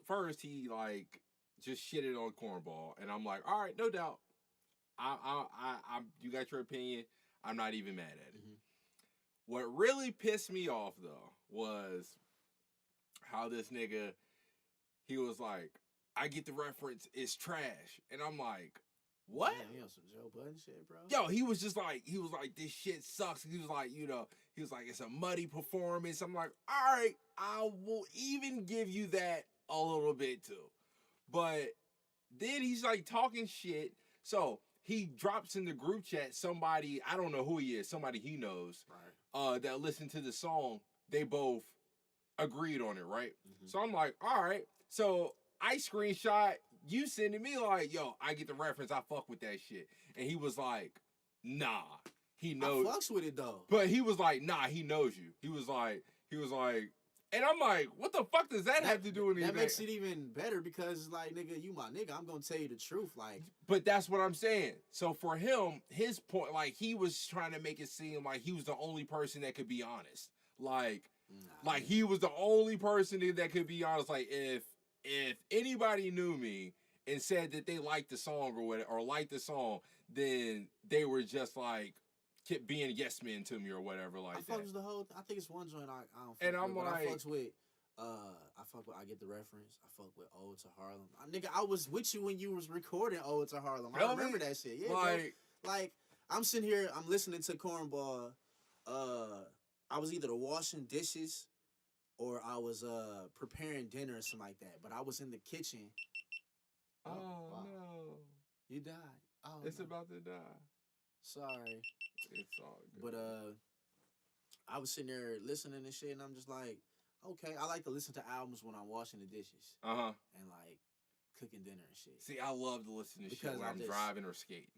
first he like just shitted on Cornball, and I'm like, all right, no doubt. You got your opinion. I'm not even mad at it. What really pissed me off though was how this nigga, he was like, I get the reference, it's trash. And I'm like, what? Damn, he on some Joe Budden shit, bro. Yo, he was like, this shit sucks. He was like, it's a muddy performance. I'm like, all right, I will even give you that a little bit too. But then he's like talking shit. So he drops in the group chat somebody, I don't know who he is, somebody he knows, right, that listened to the song. They both agreed on it, right? So I'm like, all right. So I screenshot you sending me like, yo, I get the reference. I fuck with that shit. And he was like, nah, he knows. I fucks with it though. But he was like, nah, he knows you. He was like, and I'm like, what the fuck does that have to do with anything? That makes it even better because, like, nigga, you my nigga. I'm gonna tell you the truth, like. But that's what I'm saying. So for him, his point, like, he was trying to make it seem like he was the only person that could be honest. Like he was the only person that could be honest. Like, if anybody knew me and said that they liked the song or whatever, or liked the song, then they were just like kept being yes men to me or whatever like that. I think it's one joint I don't fuck and with. I'm like, I fucks with I get the reference. I fuck with Ode to Harlem. Nigga, I was with you when you was recording Ode to Harlem. I remember that shit. Yeah, like I'm sitting here, I'm listening to Cornball. I was either washing dishes or I was preparing dinner or something like that. But I was in the kitchen. Oh wow. No. You died. Oh, it's about to die. Sorry. It's all good. But I was sitting there listening and shit, and I'm just like, okay, I like to listen to albums when I'm washing the dishes. And like cooking dinner and shit. See, I love to listen to shit when I'm driving or skating.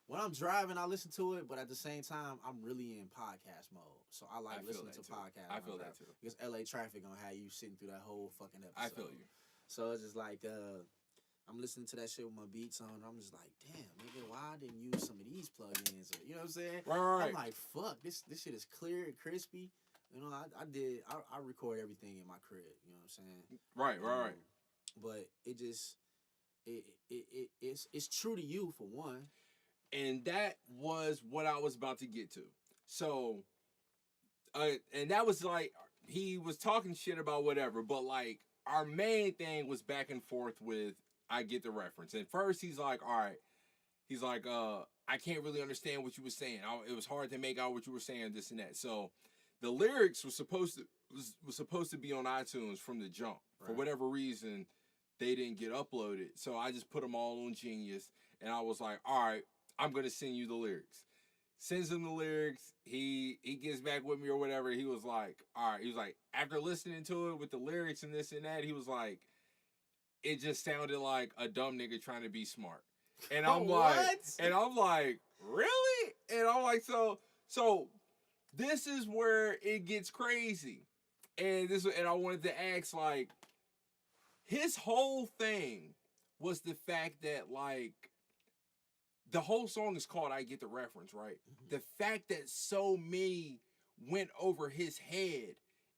When I'm driving, I listen to it, but at the same time, I'm really in podcast mode. So I like listening to podcasts. I feel that too. Because LA traffic gonna have you sitting through that whole fucking episode. I feel you. So it's just like, I'm listening to that shit with my beats on. I'm just like, damn, nigga, why I didn't use some of these plugins? Or, you know what I'm saying? Right. I'm like, fuck, this shit is clear and crispy. You know, I record everything in my crib. You know what I'm saying? Right. But it just, it's true to you for one. And that was what I was about to get to. So, and that was like, he was talking shit about whatever, but like our main thing was back and forth with I get the reference. And first he's like, all right, he's like, I can't really understand what you were saying. It was hard to make out what you were saying, this and that. So the lyrics was supposed to be on iTunes from the jump. For whatever reason, they didn't get uploaded. So I just put them all on Genius, and I was like, all right, I'm gonna send you the lyrics. Sends him the lyrics. He gets back with me or whatever. He was like, all right. He was like, after listening to it with the lyrics and this and that, he was like, it just sounded like a dumb nigga trying to be smart. And I'm like, really? And I'm like, so this is where it gets crazy. And I wanted to ask, like, his whole thing was the fact that, like, the whole song is called I Get the Reference, right? Mm-hmm. The fact that so many went over his head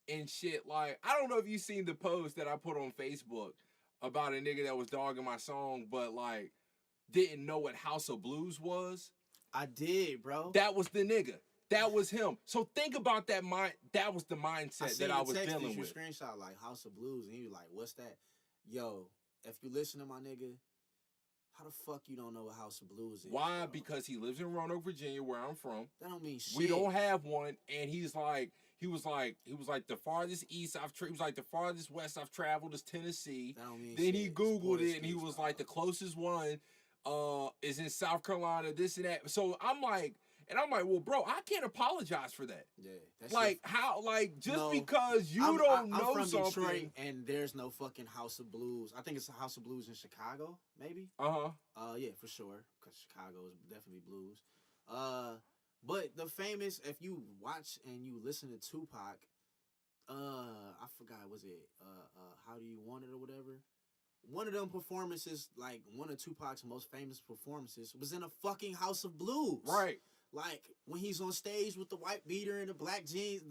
and shit. Like, I don't know if you seen the post that I put on Facebook about a nigga that was dogging my song, but, like, didn't know what House of Blues was. I did, bro. That was the nigga. That was him. So think about that mind. That was the mindset that I was dealing with. You screenshot like House of Blues, and you like, what's that? Yo, if you listen to my nigga, how the fuck you don't know what House of Blues is? Why? Bro? Because he lives in Roanoke, Virginia, where I'm from. That don't mean shit. We don't have one, and he was like the farthest east he was like the farthest west I've traveled is Tennessee. That don't mean then shit. He Googled it, and he was like the closest one is in South Carolina, this and that. So I'm like, well, bro, I can't apologize for that. Yeah. Like, how, like, just because you don't know I'm from something. Detroit, and there's no fucking House of Blues. I think it's a House of Blues in Chicago, maybe. Yeah, for sure, because Chicago is definitely blues. But the famous, if you watch and you listen to Tupac, I forgot, was it How Do You Want It or whatever? One of them performances, like one of Tupac's most famous performances, was in a fucking House of Blues. Right. Like when he's on stage with the white beater and the black jeans,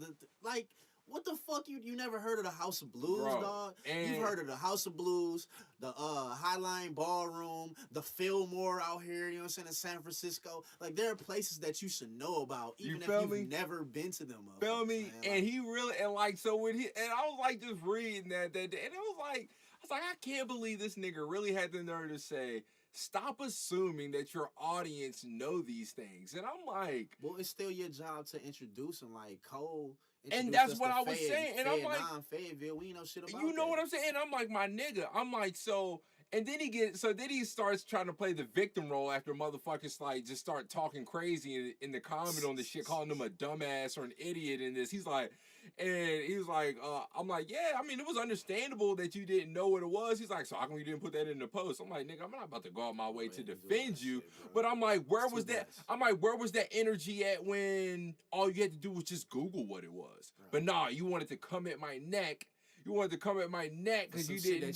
like what the fuck you never heard of the House of Blues, bro, dog? You've heard of the House of Blues, the Highline Ballroom, the Fillmore out here, you know what I'm saying, in San Francisco. Like there are places that you should know about, even if you've never been to them. Feel me? Man. And he really, and like, so when he, and I was like just reading that day, and it was like, I can't believe this nigga really had the nerve to say, stop assuming that your audience know these things. And I'm like, well, it's still your job to introduce them, like Cole. And that's what I was saying. And I'm like, Fayetteville, we ain't know shit about you know that. what I'm saying? And I'm like, my nigga. I'm like, so, and then he starts trying to play the victim role after motherfuckers like just start talking crazy in the comment on the shit, calling him a dumbass or an idiot in this. He's like, and he was like, I'm like, yeah, I mean, it was understandable that you didn't know what it was. He's like, so how come you didn't put that in the post? I'm like, nigga, I'm not about to go out my way to defend you. Shit, but I'm like, where was that energy at when all you had to do was just Google what it was? Right. But nah, you wanted to come at my neck. You wanted to come at my neck because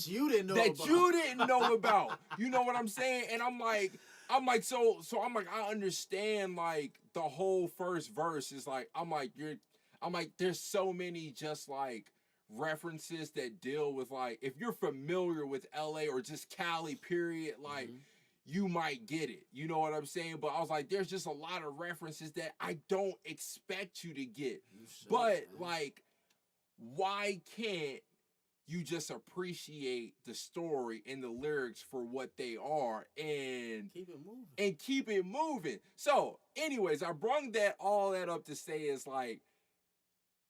you didn't know about. You know what I'm saying? And I'm like, I understand like the whole first verse is like, I'm like, there's so many just like references that deal with like, if you're familiar with LA or just Cali, period, like you might get it. You know what I'm saying? But I was like, there's just a lot of references that I don't expect you to get. But like, why can't you just appreciate the story and the lyrics for what they are and keep it moving? So anyways, I brung all that up to say is like,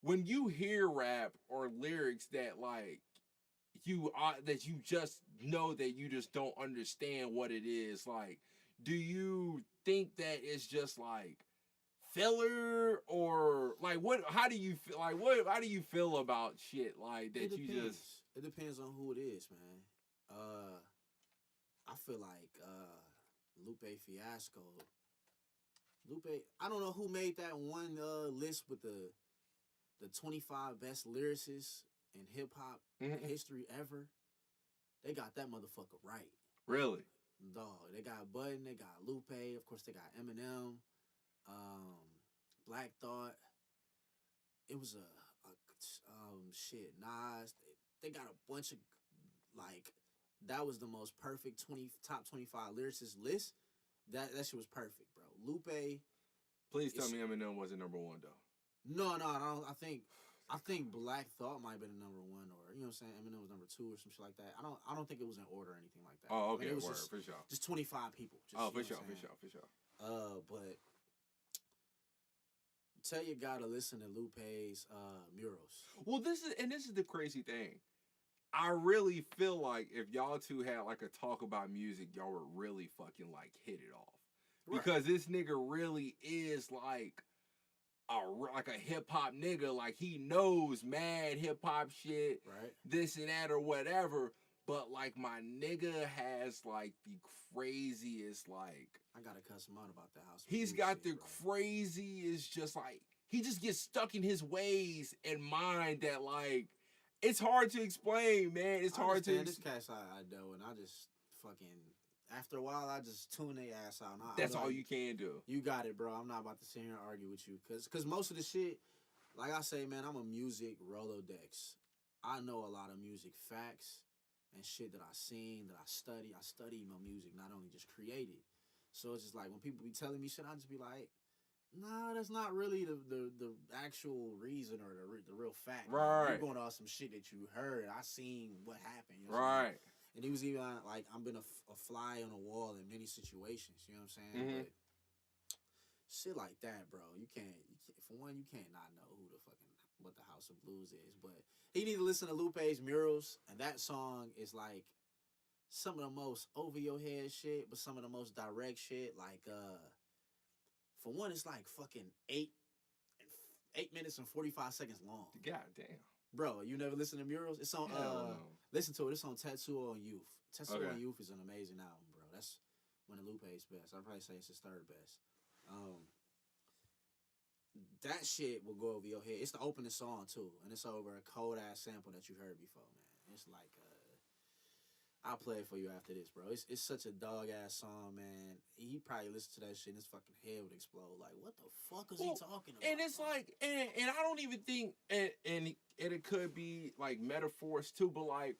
when you hear rap or lyrics that like that you just know that you just don't understand what it is, like, do you think that it's just like filler or like how do you feel about shit like that? It depends on who it is, man. I feel like Lupe Fiasco. I don't know who made that one list with the 25 best lyricists in hip hop history ever. They got that motherfucker right. Really? Dog. They got Budden, they got Lupe, of course they got Eminem, Black Thought. It was Nas. They got a bunch of like, that was the most perfect top 25 lyricists list. That shit was perfect, bro. Lupe. Please tell me Eminem wasn't number one though. No, I don't. I think I think Black Thought might have been the number one, or you know what I'm saying. Eminem was number 2 or some shit like that. I don't think it was in order or anything like that. Oh, I mean, okay, it was word, for sure. just 25 people. Just, Oh, you know for what I'm sure, saying? for sure. But tell your guy to listen to Lupe's Murals. Well, this is the crazy thing. I really feel like if y'all two had like a talk about music, y'all would really fucking like hit it off. Because this nigga really is like a hip hop nigga. Like he knows mad hip hop shit, Right. this and that or whatever. But like my nigga has like the craziest like. I gotta cuss him out about that house. He's got shit, the bro. craziest, just like he just gets stuck in his ways and mind that like it's hard to explain, man. It's hard to. This cat's I know, and I just fucking. After a while, I just tune their ass out. That's all you can do. You got it, bro. I'm not about to sit here and argue with you. Cause most of the shit, like I say, man, I'm a music Rolodex. I know a lot of music facts and shit that I seen, that I study. I study my music, not only just create it. So it's just like when people be telling me shit, I just be like, nah, that's not really the actual reason or the real fact. Right. You're going off some shit that you heard. I seen what happened. You know right. And he was even like, I've been a fly on the wall in many situations. You know what I'm saying? Mm-hmm. But shit like that, bro. You can't. For one, you can't not know who the fucking what the House of Blues is. But he need to listen to Lupe's Murals, and that song is like some of the most over your head shit, but some of the most direct shit. Like, for one, it's like fucking 8 minutes and 45 seconds long. God damn. Bro, you never listen to Murals? It's on no. Listen to it. It's on Tattoo on Youth. Tattoo Okay. on Youth is an amazing album, bro. That's one of Lupe's best. I'd probably say it's his third best. That shit will go over your head. It's the opening song too, and it's over a cold ass sample that you heard before, man. It's like I'll play it for you after this, bro. It's such a dog ass song, man. He probably listened to that shit and his fucking head would explode. Like, what the fuck is he talking about? And it's like, and I don't even think, and it could be like metaphors too, but like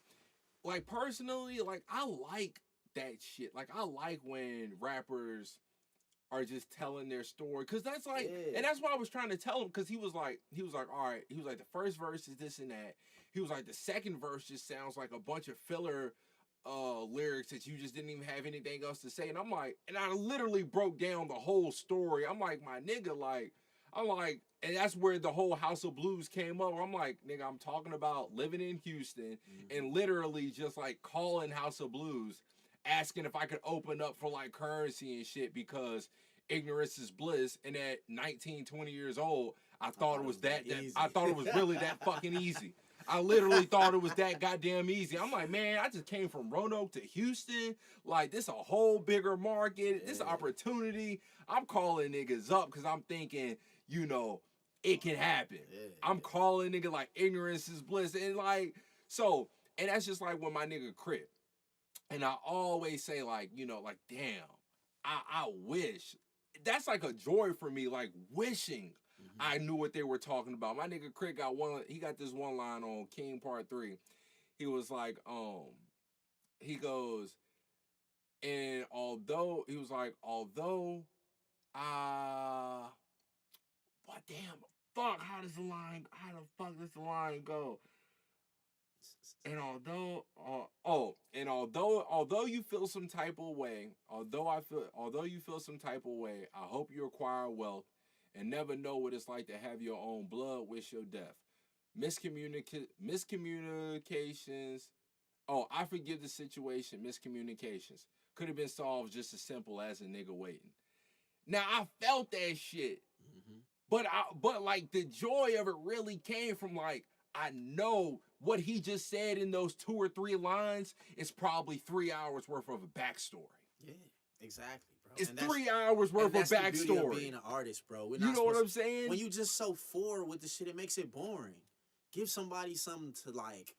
personally, like I like that shit. Like I like when rappers are just telling their story, because that's like, and that's what I was trying to tell him, because he was like, all right, he was like, the first verse is this and that. He was like, the second verse just sounds like a bunch of filler lyrics that you just didn't even have anything else to say. And I'm like, and I literally broke down the whole story. I'm like, my nigga, like, I'm like, and that's where the whole House of Blues came up. I'm like, nigga, I'm talking about living in Houston and literally just like calling House of Blues, asking if I could open up for like currency and shit, because ignorance is bliss. And at 19, 20 years old, I thought it was that I thought it was really that fucking easy. I literally thought it was that goddamn easy. I'm like, man, I just came from Roanoke to Houston. Like, this a whole bigger market. This opportunity. I'm calling niggas up because I'm thinking, you know, it can happen. I'm calling nigga like ignorance is bliss. And like, so, and that's just like when my nigga Crip. And I always say like, you know, like, damn, I wish. That's like a joy for me, like wishing I knew what they were talking about. My nigga Craig he got this one line on King Part 3. He was like, he goes, and although what damn fuck, how the fuck does the line go? And although you feel some type of way, although you feel some type of way, I hope you acquire wealth and never know what it's like to have your own blood wish your death. Miscommunications. Oh, I forgive the situation. Miscommunications could have been solved just as simple as a nigga waiting. Now I felt that shit, but like the joy of it really came from like, I know what he just said in those 2 or 3 lines is probably 3 hours worth of a backstory. Yeah, exactly, bro. It's 3 hours worth of backstory. The beauty of being an artist, bro. You know what I'm saying? When you just so forward with the shit, it makes it boring. Give somebody something to like.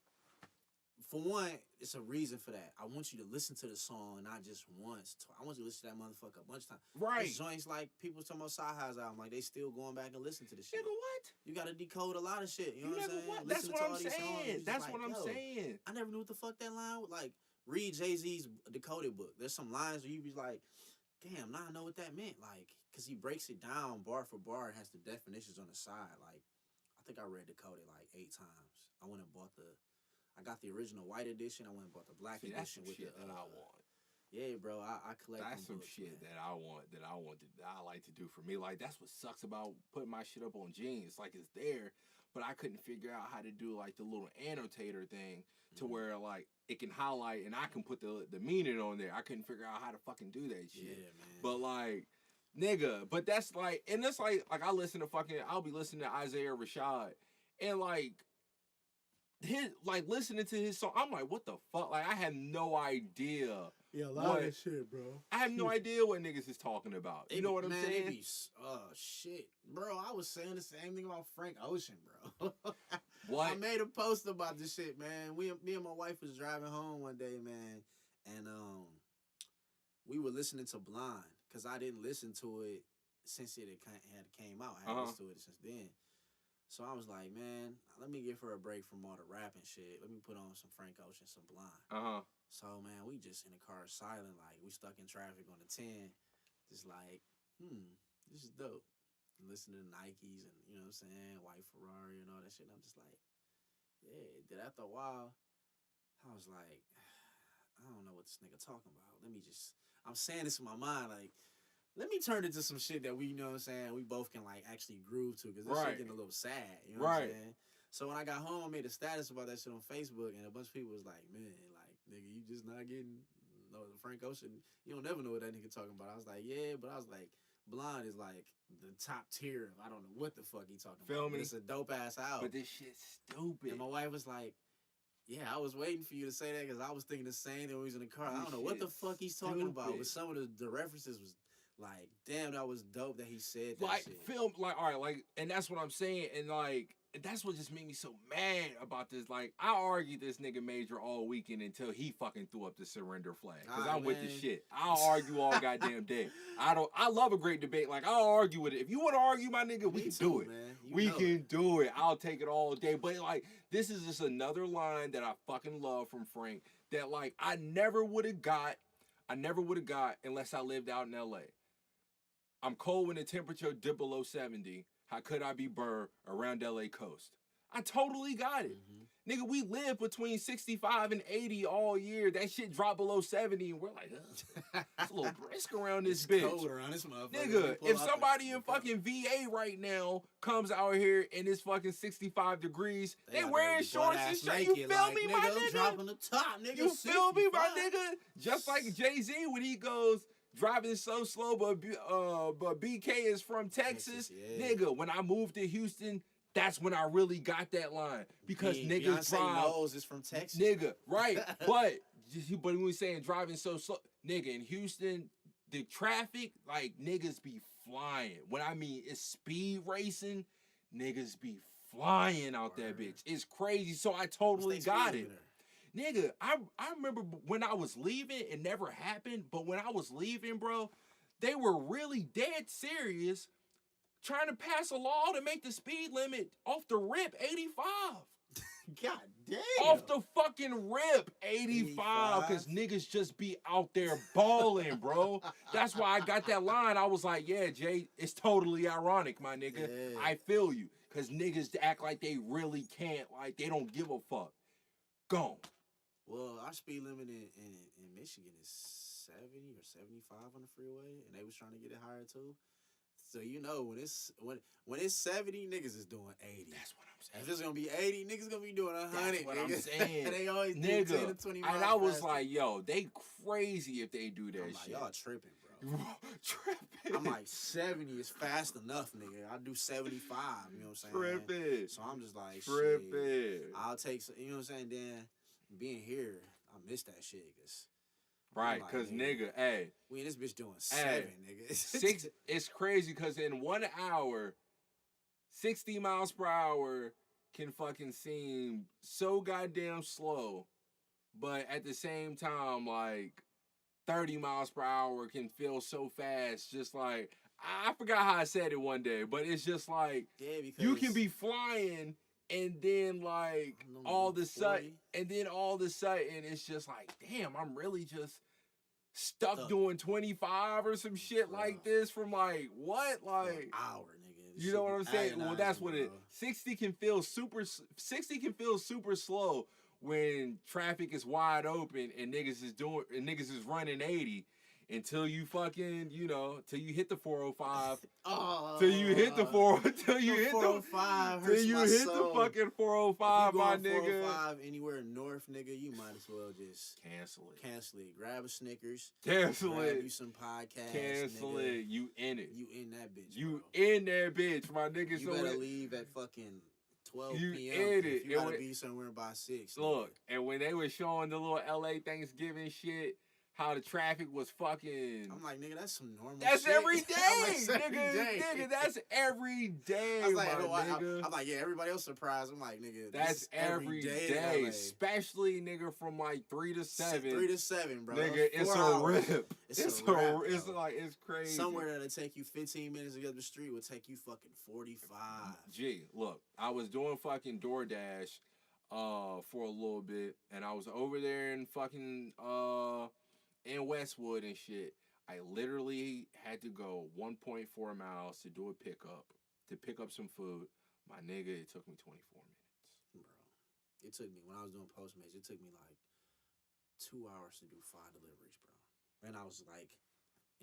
For one, it's a reason for that. I want you to listen to the song, not just once. I want you to listen to that motherfucker a bunch of times. Right. There's joints like people talking about Sci-Hi's album, like they still going back and listen to the shit. Nigga, what? You gotta decode a lot of shit. You know what I'm saying? That's what I'm saying. That's what I'm saying. I never knew what the fuck that line was. Like, read JayZ's decoded book. There's some lines where you be like, damn, now I know what that meant. Like, because he breaks it down bar for bar and has the definitions on the side. Like, I think I read the code like 8 times. I went and bought I got the original white edition. I went and bought the black See, that's edition some with shit the. that I want. Yeah, bro, I collect. That's some books, shit man. that I want. That I like to do for me. Like that's what sucks about putting my shit up on Genius. Like it's there, but I couldn't figure out how to do like the little annotator thing to where like it can highlight and I can put the meaning on there. I couldn't figure out how to fucking do that shit. Yeah, man. But like, nigga, but that's like, and that's like I listen to fucking. I'll be listening to Isaiah Rashad, and like. Listening to his song, I'm like, what the fuck? Like, I had no idea. Yeah, a lot of that shit, bro. I have no idea what niggas is talking about. You know what I'm saying? Shit, bro. I was saying the same thing about Frank Ocean, bro. What? I made a post about this shit, man. Me and my wife was driving home one day, man, and we were listening to Blind because I didn't listen to it since it had came out. I hadn't listened to it since then. So I was like, man, let me give her a break from all the rapping shit. Let me put on some Frank Ocean, some Blind. So, man, we just in the car silent, like we stuck in traffic on the 10, just like, this is dope. And listen to the Nikes and, you know what I'm saying, white Ferrari and all that shit. And I'm just like, yeah. Then after a while, I was like, I don't know what this nigga talking about. I'm saying this in my mind, like, let me turn it to some shit that we, you know what I'm saying, we both can, like, actually groove to, because this shit getting a little sad, you know what I'm saying? So when I got home, I made a status about that shit on Facebook, and a bunch of people was like, man, like, nigga, you just not getting, Frank Ocean, you don't never know what that nigga talking about. I was like, yeah, but I was like, Blonde is, like, the top tier of, I don't know what the fuck he talking about. But it's a dope-ass album. But this shit's stupid. And my wife was like, yeah, I was waiting for you to say that, because I was thinking the same thing when we was in the car. I don't know what the fuck he's talking about, but some of the references was, like, damn, that was dope that he said that like, shit. Film, like, all right, like, and that's what I'm saying, and, like, that's what just made me so mad about this. Like, I argued this nigga Major all weekend until he fucking threw up the surrender flag, because I'm with the shit. I'll argue all goddamn day. I love a great debate. Like, I'll argue with it. If you want to argue, my nigga, we can do it. Man. We can do it. I'll take it all day. But, like, this is just another line that I fucking love from Frank that, like, I never would have got unless I lived out in L.A. I'm cold when the temperature dipped below 70. How could I be Burr around LA coast? I totally got it. Nigga, we live between 65 and 80 all year. That shit dropped below 70 and we're like, it's a little brisk around this bitch. It's cold around this motherfucker. Nigga, if somebody in fucking VA right now comes out here and it's fucking 65 degrees, they wearing shorts and shit. You feel like, me, my nigga? Dropping the top, nigga. You feel me, my nigga? Just like JayZ when he goes, driving so slow, but BK is from Texas. Nigga, when I moved to Houston, that's when I really got that line. Because niggas drive. Knows is from Texas. Nigga, right. but when we saying driving so slow, nigga, in Houston, the traffic, like, niggas be flying. When I mean it's speed racing, niggas be flying out that bitch. It's crazy. So I totally got it. Nigga, I remember when I was leaving, it never happened, but when I was leaving, bro, they were really dead serious trying to pass a law to make the speed limit off the rip 85. God damn. Off the fucking rip 85, because niggas just be out there balling, bro. That's why I got that line. I was like, yeah, Jay, it's totally ironic, my nigga. Yeah. I feel you, because niggas act like they really can't, like they don't give a fuck. Gone. Well, our speed limit in Michigan is 70 or 75 on the freeway, and they was trying to get it higher too. So you know when it's 70, niggas is doing 80. That's what I'm saying. If it's gonna be 80, niggas gonna be doing 100. That's what nigga. I'm saying. They always do 10 to 20 miles. And I was faster. like, yo, they crazy if they do that I'm like, shit. y'all tripping, bro. Tripping. I'm like, 70 is fast enough, nigga. I do 75. You know what I'm saying? Tripping. So I'm just like, tripping. Shit. I'll take some. You know what I'm saying? Then being here, I miss that shit, cause. Right, like, cause nigga, hey, we in this bitch doing 7, nigga. 6. It's crazy, cause in 1 hour, 60 miles per hour can fucking seem so goddamn slow, but at the same time, like 30 miles per hour can feel so fast. Just like I forgot how I said it one day, but it's just like you can be flying. And then like all of a sudden, it's just like, damn, I'm really just stuck doing 25 or some shit like this from like what? Like an hour, nigga. You know what I'm saying? Well, that's what it. Bro. 60 can feel super. 60 can feel super slow when traffic is wide open and niggas is running 80 until you fucking till you hit the 405. Till you hit the 405 till you hit the fucking 405, my nigga. 405 anywhere north, nigga, you might as well just cancel it. Grab a Snickers. Cancel grab it. You some podcasts. Cancel nigga. it. You in it. You in that bitch. You bro. in that bitch, my nigga. You better leave at fucking 12 you p.m. In it. You gotta be somewhere by 6. Look, nigga. and when they were showing the little LA Thanksgiving shit, how the traffic was fucking. I'm like, nigga, that's some normal That's shit. every day, like, nigga, that's every day, I was like, nigga. I'm like, yeah, everybody else surprised. I'm like, nigga, that's every day, especially, nigga, from like 3 to 7. 3 to 7, bro. Nigga, it's a rip. It's crazy. Somewhere that'll take you 15 minutes to get up the street will take you fucking 45. Gee, look, I was doing fucking DoorDash for a little bit, and I was over there in fucking in Westwood and shit. I literally had to go 1.4 miles to do a pickup, to pick up some food. My nigga, it took me 24 minutes. Bro, it took me, when I was doing Postmates, it took me like 2 hours to do 5 deliveries, bro. And I was like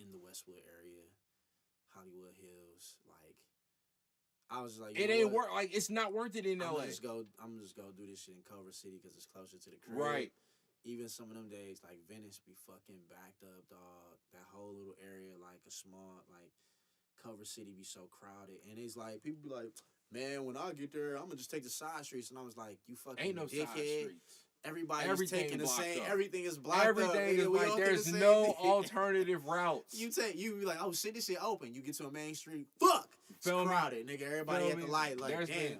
in the Westwood area, Hollywood Hills, like I was like, it ain't worth. Like, it's not worth it in LA. I'm just go do this shit in Culver City because it's closer to the crib. Right. Even some of them days, like Venice be fucking backed up, dog. That whole little area, like a small, like Culver City be so crowded. And it's like, people be like, man, when I get there, I'm gonna just take the side streets. And I was like, you fucking ain't no dickhead. side streets. Everybody's taking the same. Up. Everything is blocked Everything up. is like, there's no alternative routes. You be like, oh shit, this shit open. You get to a main street, fuck, it's crowded, nigga. Everybody at the light, like,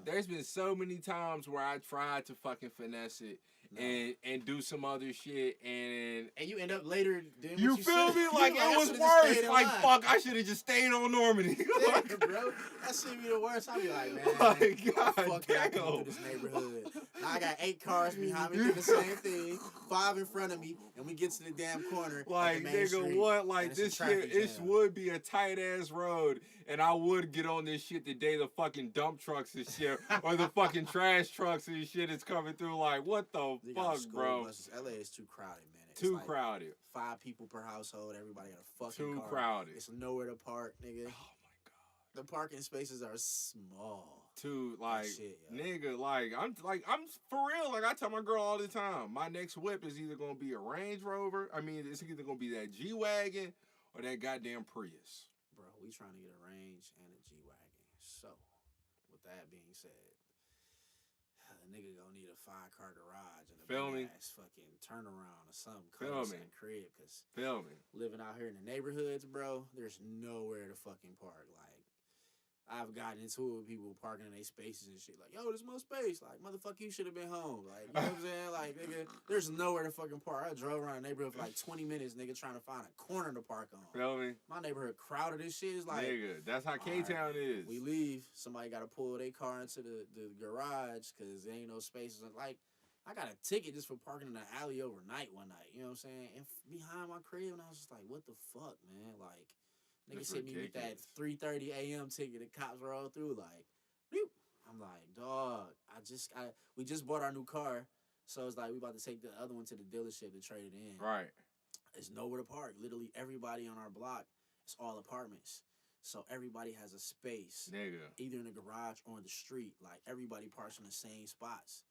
there's been so many times where I tried to fucking finesse it. And do some other shit and you end up later doing you feel me? Like, it was worse. Like, fuck, I should have just stayed on Normandy. Yeah, bro. That shit be the worst. I be like, man, like, God fuck damn. I can do this neighborhood. Now I got 8 cars behind me doing the same thing, 5 in front of me, and we get to the damn corner. Like, nigga, street, what? Like, this shit, it would be a tight ass road, and I would get on this shit the day the fucking dump trucks and shit, or the fucking trash trucks and shit is coming through. Like, what the fuck, bro? Buses. LA is too crowded, man. It's too like crowded. 5 people per household. Everybody got a fucking too car. Crowded. It's nowhere to park, nigga. Oh my god. The parking spaces are small. Too like, shit, nigga, I'm for real. Like, I tell my girl all the time, my next whip is either gonna be a Range Rover. I mean, it's either gonna be that G-Wagon or that goddamn Prius. Bro, we trying to get a Range and a G-Wagon. So, with that being said, a nigga gonna need a 5-car garage and a big ass fucking turnaround or something close to the crib. Cause living out here in the neighborhoods, bro, there's nowhere to fucking park. Like, I've gotten into it with people parking in their spaces and shit. Like, yo, there's more space. Like, motherfucker, you should have been home. Like, you know what I'm saying? Like, nigga, there's nowhere to fucking park. I drove around the neighborhood for like 20 minutes, nigga, trying to find a corner to park on. Feel me? My neighborhood crowded as shit. It's like, nigga, that's how K-Town is. We leave. Somebody got to pull their car into the garage because there ain't no spaces. Like, I got a ticket just for parking in the alley overnight one night. You know what I'm saying? And behind my crib, and I was just like, what the fuck, man? Like, niggas hit me with that 3:30 a.m. ticket. The cops roll through like, Bloop. I'm like, dog. We just bought our new car, so it's like we about to take the other one to the dealership to trade it in. Right. There's nowhere to park. Literally everybody on our block, it's all apartments, so everybody has a space, nigga, either in the garage or in the street. Like, everybody parks in the same spots.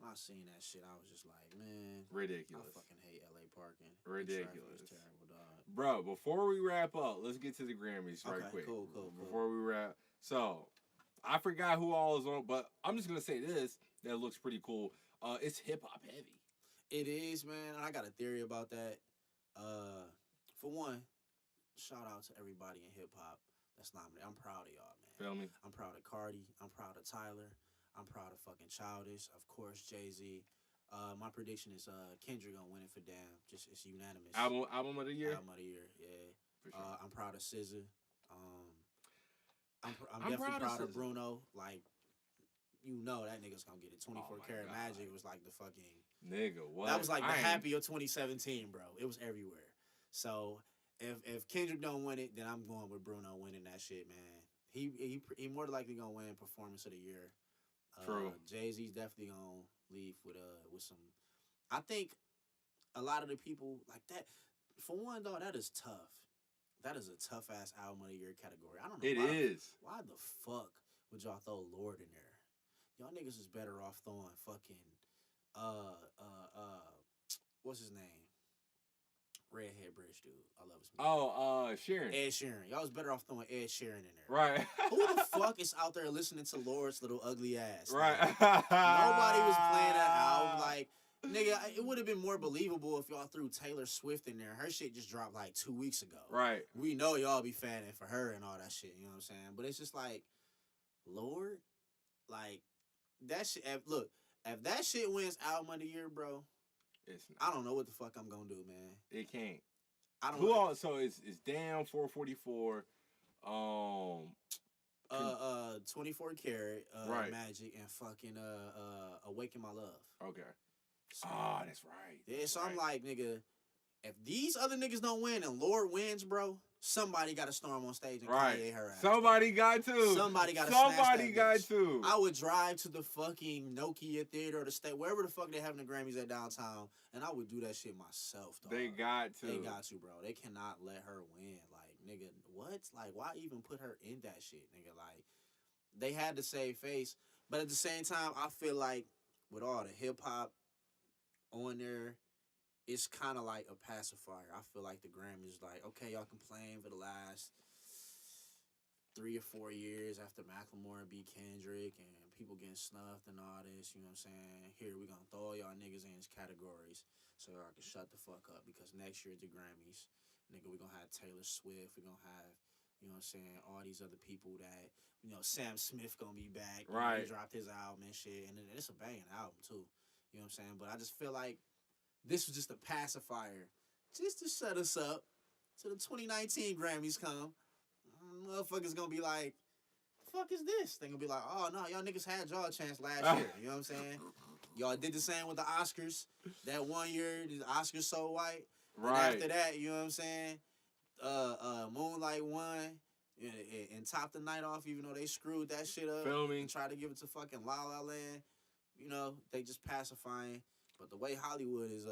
When I seen that shit, I was just like, man, ridiculous. I fucking hate LA parking. Ridiculous. It's terrible, dog. Bro, before we wrap up, let's get to the Grammys right quick. Cool. Before we wrap, so I forgot who all is on, but I'm just gonna say this that looks pretty cool. It's hip hop heavy. It is, man. I got a theory about that. For one, shout out to everybody in hip hop that's nominated. I'm proud of y'all, man. Feel me? I'm proud of Cardi. I'm proud of Tyler. I'm proud of fucking Childish. Of course, JayZ. My prediction is Kendrick gonna win it for Damn. Just, it's unanimous. Album of the year? Album of the year, yeah. For sure. I'm proud of SZA. I'm definitely proud of Bruno. Like, you know that nigga's gonna get it. 24 Karat Magic was like the fucking... Nigga, what? That was like the happy of 2017, bro. It was everywhere. So, if Kendrick don't win it, then I'm going with Bruno winning that shit, man. He more likely gonna win Performance of the Year. True. JayZ's definitely gonna leave with some. I think a lot of the people like that. For one, though, that is tough. That is a tough ass album of the year category. I don't know. It is. Why the fuck would y'all throw Lord in there? Y'all niggas is better off throwing fucking what's his name? Redhead British dude. I love his music. Oh, Sharon. Ed Sheeran. Y'all was better off throwing Ed Sheeran in there. Right. Who the fuck is out there listening to Lord's little ugly ass? Right. Like, nobody was playing that album. Like, nigga, it would have been more believable if y'all threw Taylor Swift in there. Her shit just dropped like 2 weeks ago. Right. We know y'all be fanning for her and all that shit. You know what I'm saying? But it's just like, Lord, like that shit. Look, if that shit wins album of the year, bro, It's not. I don't know what the fuck I'm gonna do, man. It can't. I don't Who know. all? So it's Damn 444. 24 Karat, Right. Magic, and fucking Awaken My Love. Okay. So, That's right. yeah, so Right. I'm like, nigga, if these other niggas don't win and Lord wins, bro, somebody got to storm on stage and Kanye her ass. Somebody got to. Somebody got to. Somebody got bitch. to. I would drive to the fucking Nokia Theater or the state, wherever the fuck they having the Grammys at downtown, and I would do that shit myself, dog. They got to. They got to, bro. They cannot let her win. Like, nigga, what? Like, why even put her in that shit, nigga? Like, they had to save face. But at the same time, I feel like with all the hip hop on there, it's kind of like a pacifier. I feel like the Grammys like, okay, y'all complain for the last 3 or 4 years after Macklemore beat Kendrick and people getting snuffed and all this, you know what I'm saying? Here, we gonna throw all y'all niggas in these categories so y'all can shut the fuck up because next year at the Grammys, nigga, we gonna have Taylor Swift, we gonna have, you know what I'm saying, all these other people that, you know, Sam Smith gonna be back. Right. He dropped his album and shit, and it's a banging album too. You know what I'm saying? But I just feel like this was just a pacifier just to shut us up till the 2019 Grammys come. Motherfuckers gonna be like, the fuck is this? They gonna be like, oh no, y'all niggas had y'all chance last year. You know what I'm saying? Y'all did the same with the Oscars. That one year, the Oscars so white. Right. And after that, you know what I'm saying? Moonlight won and topped the night off, even though they screwed that shit up. Filming. And tried to give it to fucking La La Land. You know, they just pacifying. But the way Hollywood is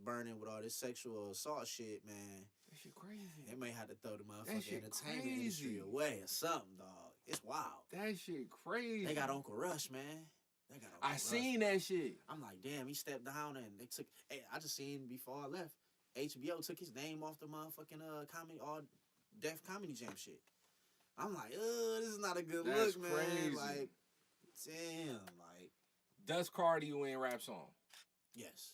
burning with all this sexual assault shit, man. That shit crazy. They may have to throw the That motherfucking shit entertainment crazy. industry away or something, dog. It's wild. That shit crazy. They got Uncle Rush, man. They got Uncle I Rush, seen bro. that shit. I'm like, damn, he stepped down and they took. Hey, I just seen before I left, HBO took his name off the motherfucking comedy, all Def Comedy Jam shit. I'm like, this is not a good That's look, man. crazy. Like, damn, like, Does Cardi win rap song? yes.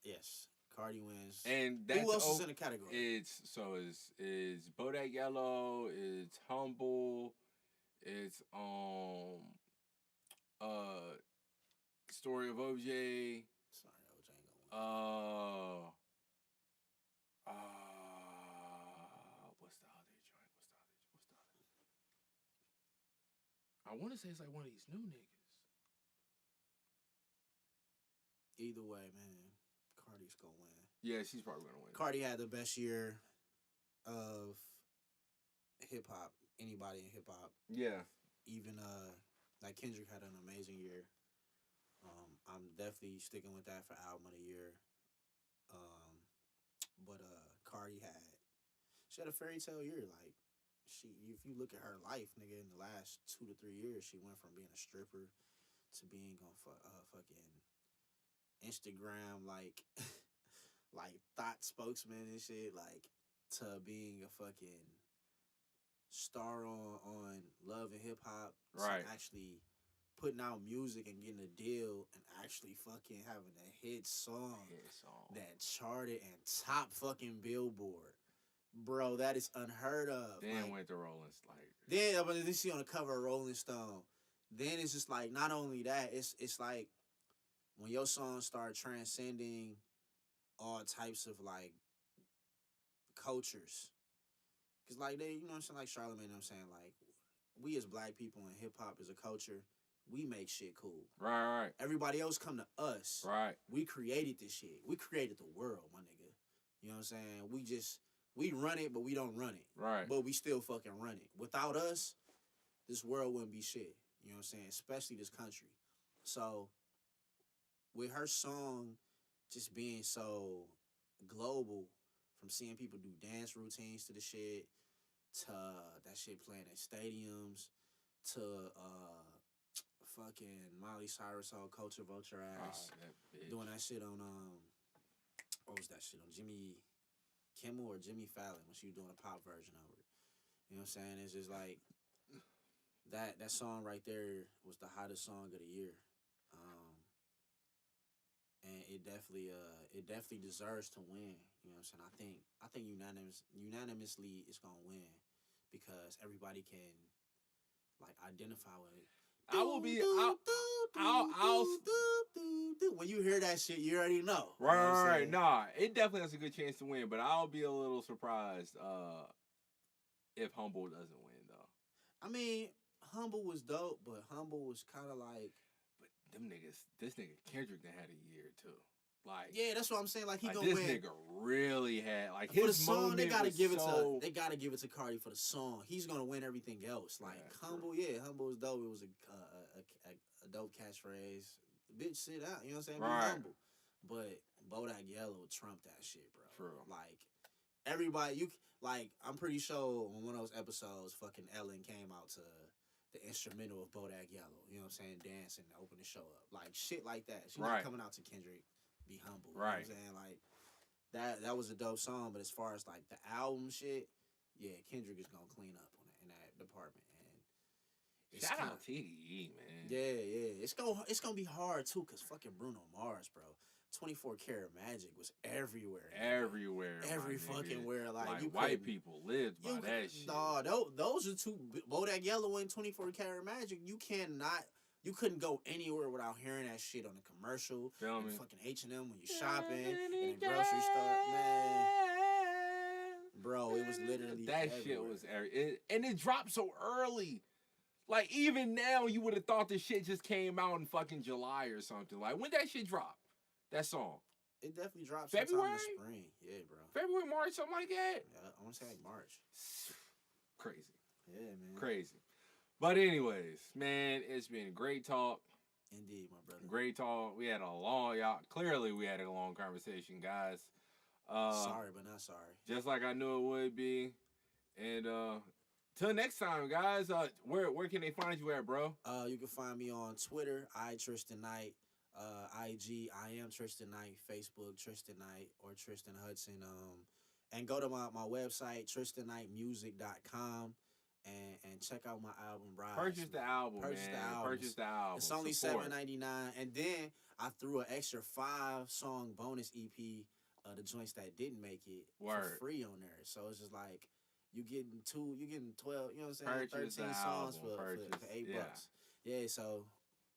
Yes. Cardi wins. And that's who else is in the category? It's Bodak Yellow, it's Humble, it's Story of OJ. Sorry, OJ ain't gonna win. What's the other joint? I want to say it's like one of these new niggas. Either way, man, Cardi's gonna win. Yeah, she's probably gonna win. Cardi had the best year of hip hop. Anybody in hip hop, Yeah. even like Kendrick had an amazing year. I'm definitely sticking with that for album of the year. But Cardi she had a fairy tale year. Like if you look at her life, nigga, in the last 2 to 3 years, she went from being a stripper to being on fucking Instagram like thought spokesman and shit, like to being a fucking star on Love and Hip Hop, Right. to actually putting out music and getting a deal and actually fucking having a hit song that charted and top fucking Billboard. Bro, that is unheard of. Then like, went to Rolling like. then, but then she on the cover of Rolling Stone. Then it's just like, not only that, it's like when your songs start transcending all types of like cultures. Cause like they, you know what I'm saying, like Charlamagne, you know what I'm saying, like we as black people in hip hop as a culture, we make shit cool. Right. Everybody else come to us. Right. We created this shit. We created the world, my nigga. You know what I'm saying? We run it, but we don't run it. Right. But we still fucking run it. Without us, this world wouldn't be shit. You know what I'm saying? Especially this country. So, with her song just being so global, from seeing people do dance routines to the shit, to that shit playing at stadiums, to fucking Miley Cyrus whole culture vulture ass doing that shit on what was that shit on Jimmy Kimmel or Jimmy Fallon when she was doing a pop version of it. You know what I'm saying? It's just like that song right there was the hottest song of the year. And it definitely deserves to win. You know what I'm saying? I think unanimously it's gonna win because everybody can like identify with it. When you hear that shit, you already know. Right. Nah, it definitely has a good chance to win, but I'll be a little surprised if Humble doesn't win though. I mean, Humble was dope, but Humble was kind of like. But them niggas, this nigga Kendrick done had a year too. Like, yeah, that's what I'm saying. Like he gonna this win. Nigga really had like for his the song. They gotta give it so... to. They gotta give it to Cardi for the song. He's gonna win everything else. Like Humble, Humble was dope. It was a dope catchphrase. Bitch, sit out. You know what I'm saying? Be humble. But Bodak Yellow trumped that shit, bro. True. Like everybody, I'm pretty sure on one of those episodes, fucking Ellen came out to the instrumental of Bodak Yellow. You know what I'm saying? Dancing to open the show up. Like shit like that. She's not coming out to Kendrick. Be humble. You know what I'm saying? Like that was a dope song, but as far as like the album shit, yeah, Kendrick is gonna clean up in that department. And shout out TDE, man. Yeah. It's gonna be hard too, cause fucking Bruno Mars, bro. 24 Karat Magic was everywhere. Everywhere. Every fucking where. Like you white people lived by that shit. Nah, those are two. Bodak Yellow and 24 Karat Magic. You couldn't go anywhere without hearing that shit on the commercial. Feel me? Fucking H&M when you shopping in the grocery store, man. Bro, it was literally that everywhere. Shit was and it dropped so early. Like even now, you would have thought this shit just came out in fucking July or something. Like when that shit dropped, that song. It definitely dropped February? sometime in the spring. Yeah, bro. February, March, something like that. Yeah, I want to say like March. Crazy. Yeah, man. Crazy. But anyways, man, it's been great talk. Indeed, my brother. Great talk. We had a long conversation, guys. Sorry, but not sorry. Just like I knew it would be. And till next time, guys. Where can they find you at, bro? You can find me on Twitter, Tristan Knight. IG, I am Tristan Knight. Facebook, Tristan Knight or Tristan Hudson. And go to my website, TristanKnightMusic.com. And check out my album, Rise. Purchase the album, man. Purchase the album. It's only $7.99. And then I threw an extra 5-song bonus EP, the joints that didn't make it, for free on there. So it's just like you getting 12, you know what I'm saying? Purchase 13 songs for $8. Yeah, so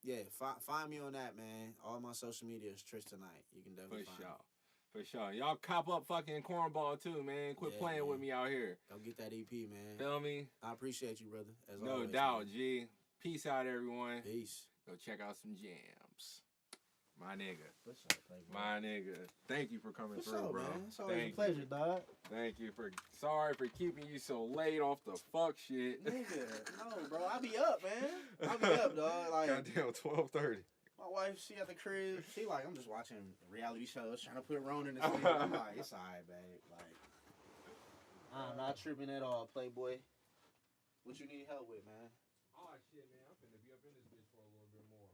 yeah, find me on that, man. All my social media is Tristan Knight. You can definitely find me. For sure. Y'all cop up fucking Cornball too, man. Quit playing with me out here. Go get that EP, man. Feel me? I appreciate you, brother. As no always, doubt, man. G. Peace out, everyone. Peace. Go check out some jams. My nigga. For sure, my nigga. Thank you for coming through, sure, bro. Man. It's always a pleasure, dog. Thank you sorry for keeping you so late off the fuck shit. Nigga, no, bro. I be up, man. I be up, dog. Like, goddamn, 12:30. My wife, she at the crib. She like, I'm just watching reality shows, trying to put Ron in the sleep. I'm like, it's alright, babe. Like, I'm not tripping at all, Playboy. What you need help with, man? Oh shit, man. I'm finna be up in this bitch for a little bit more.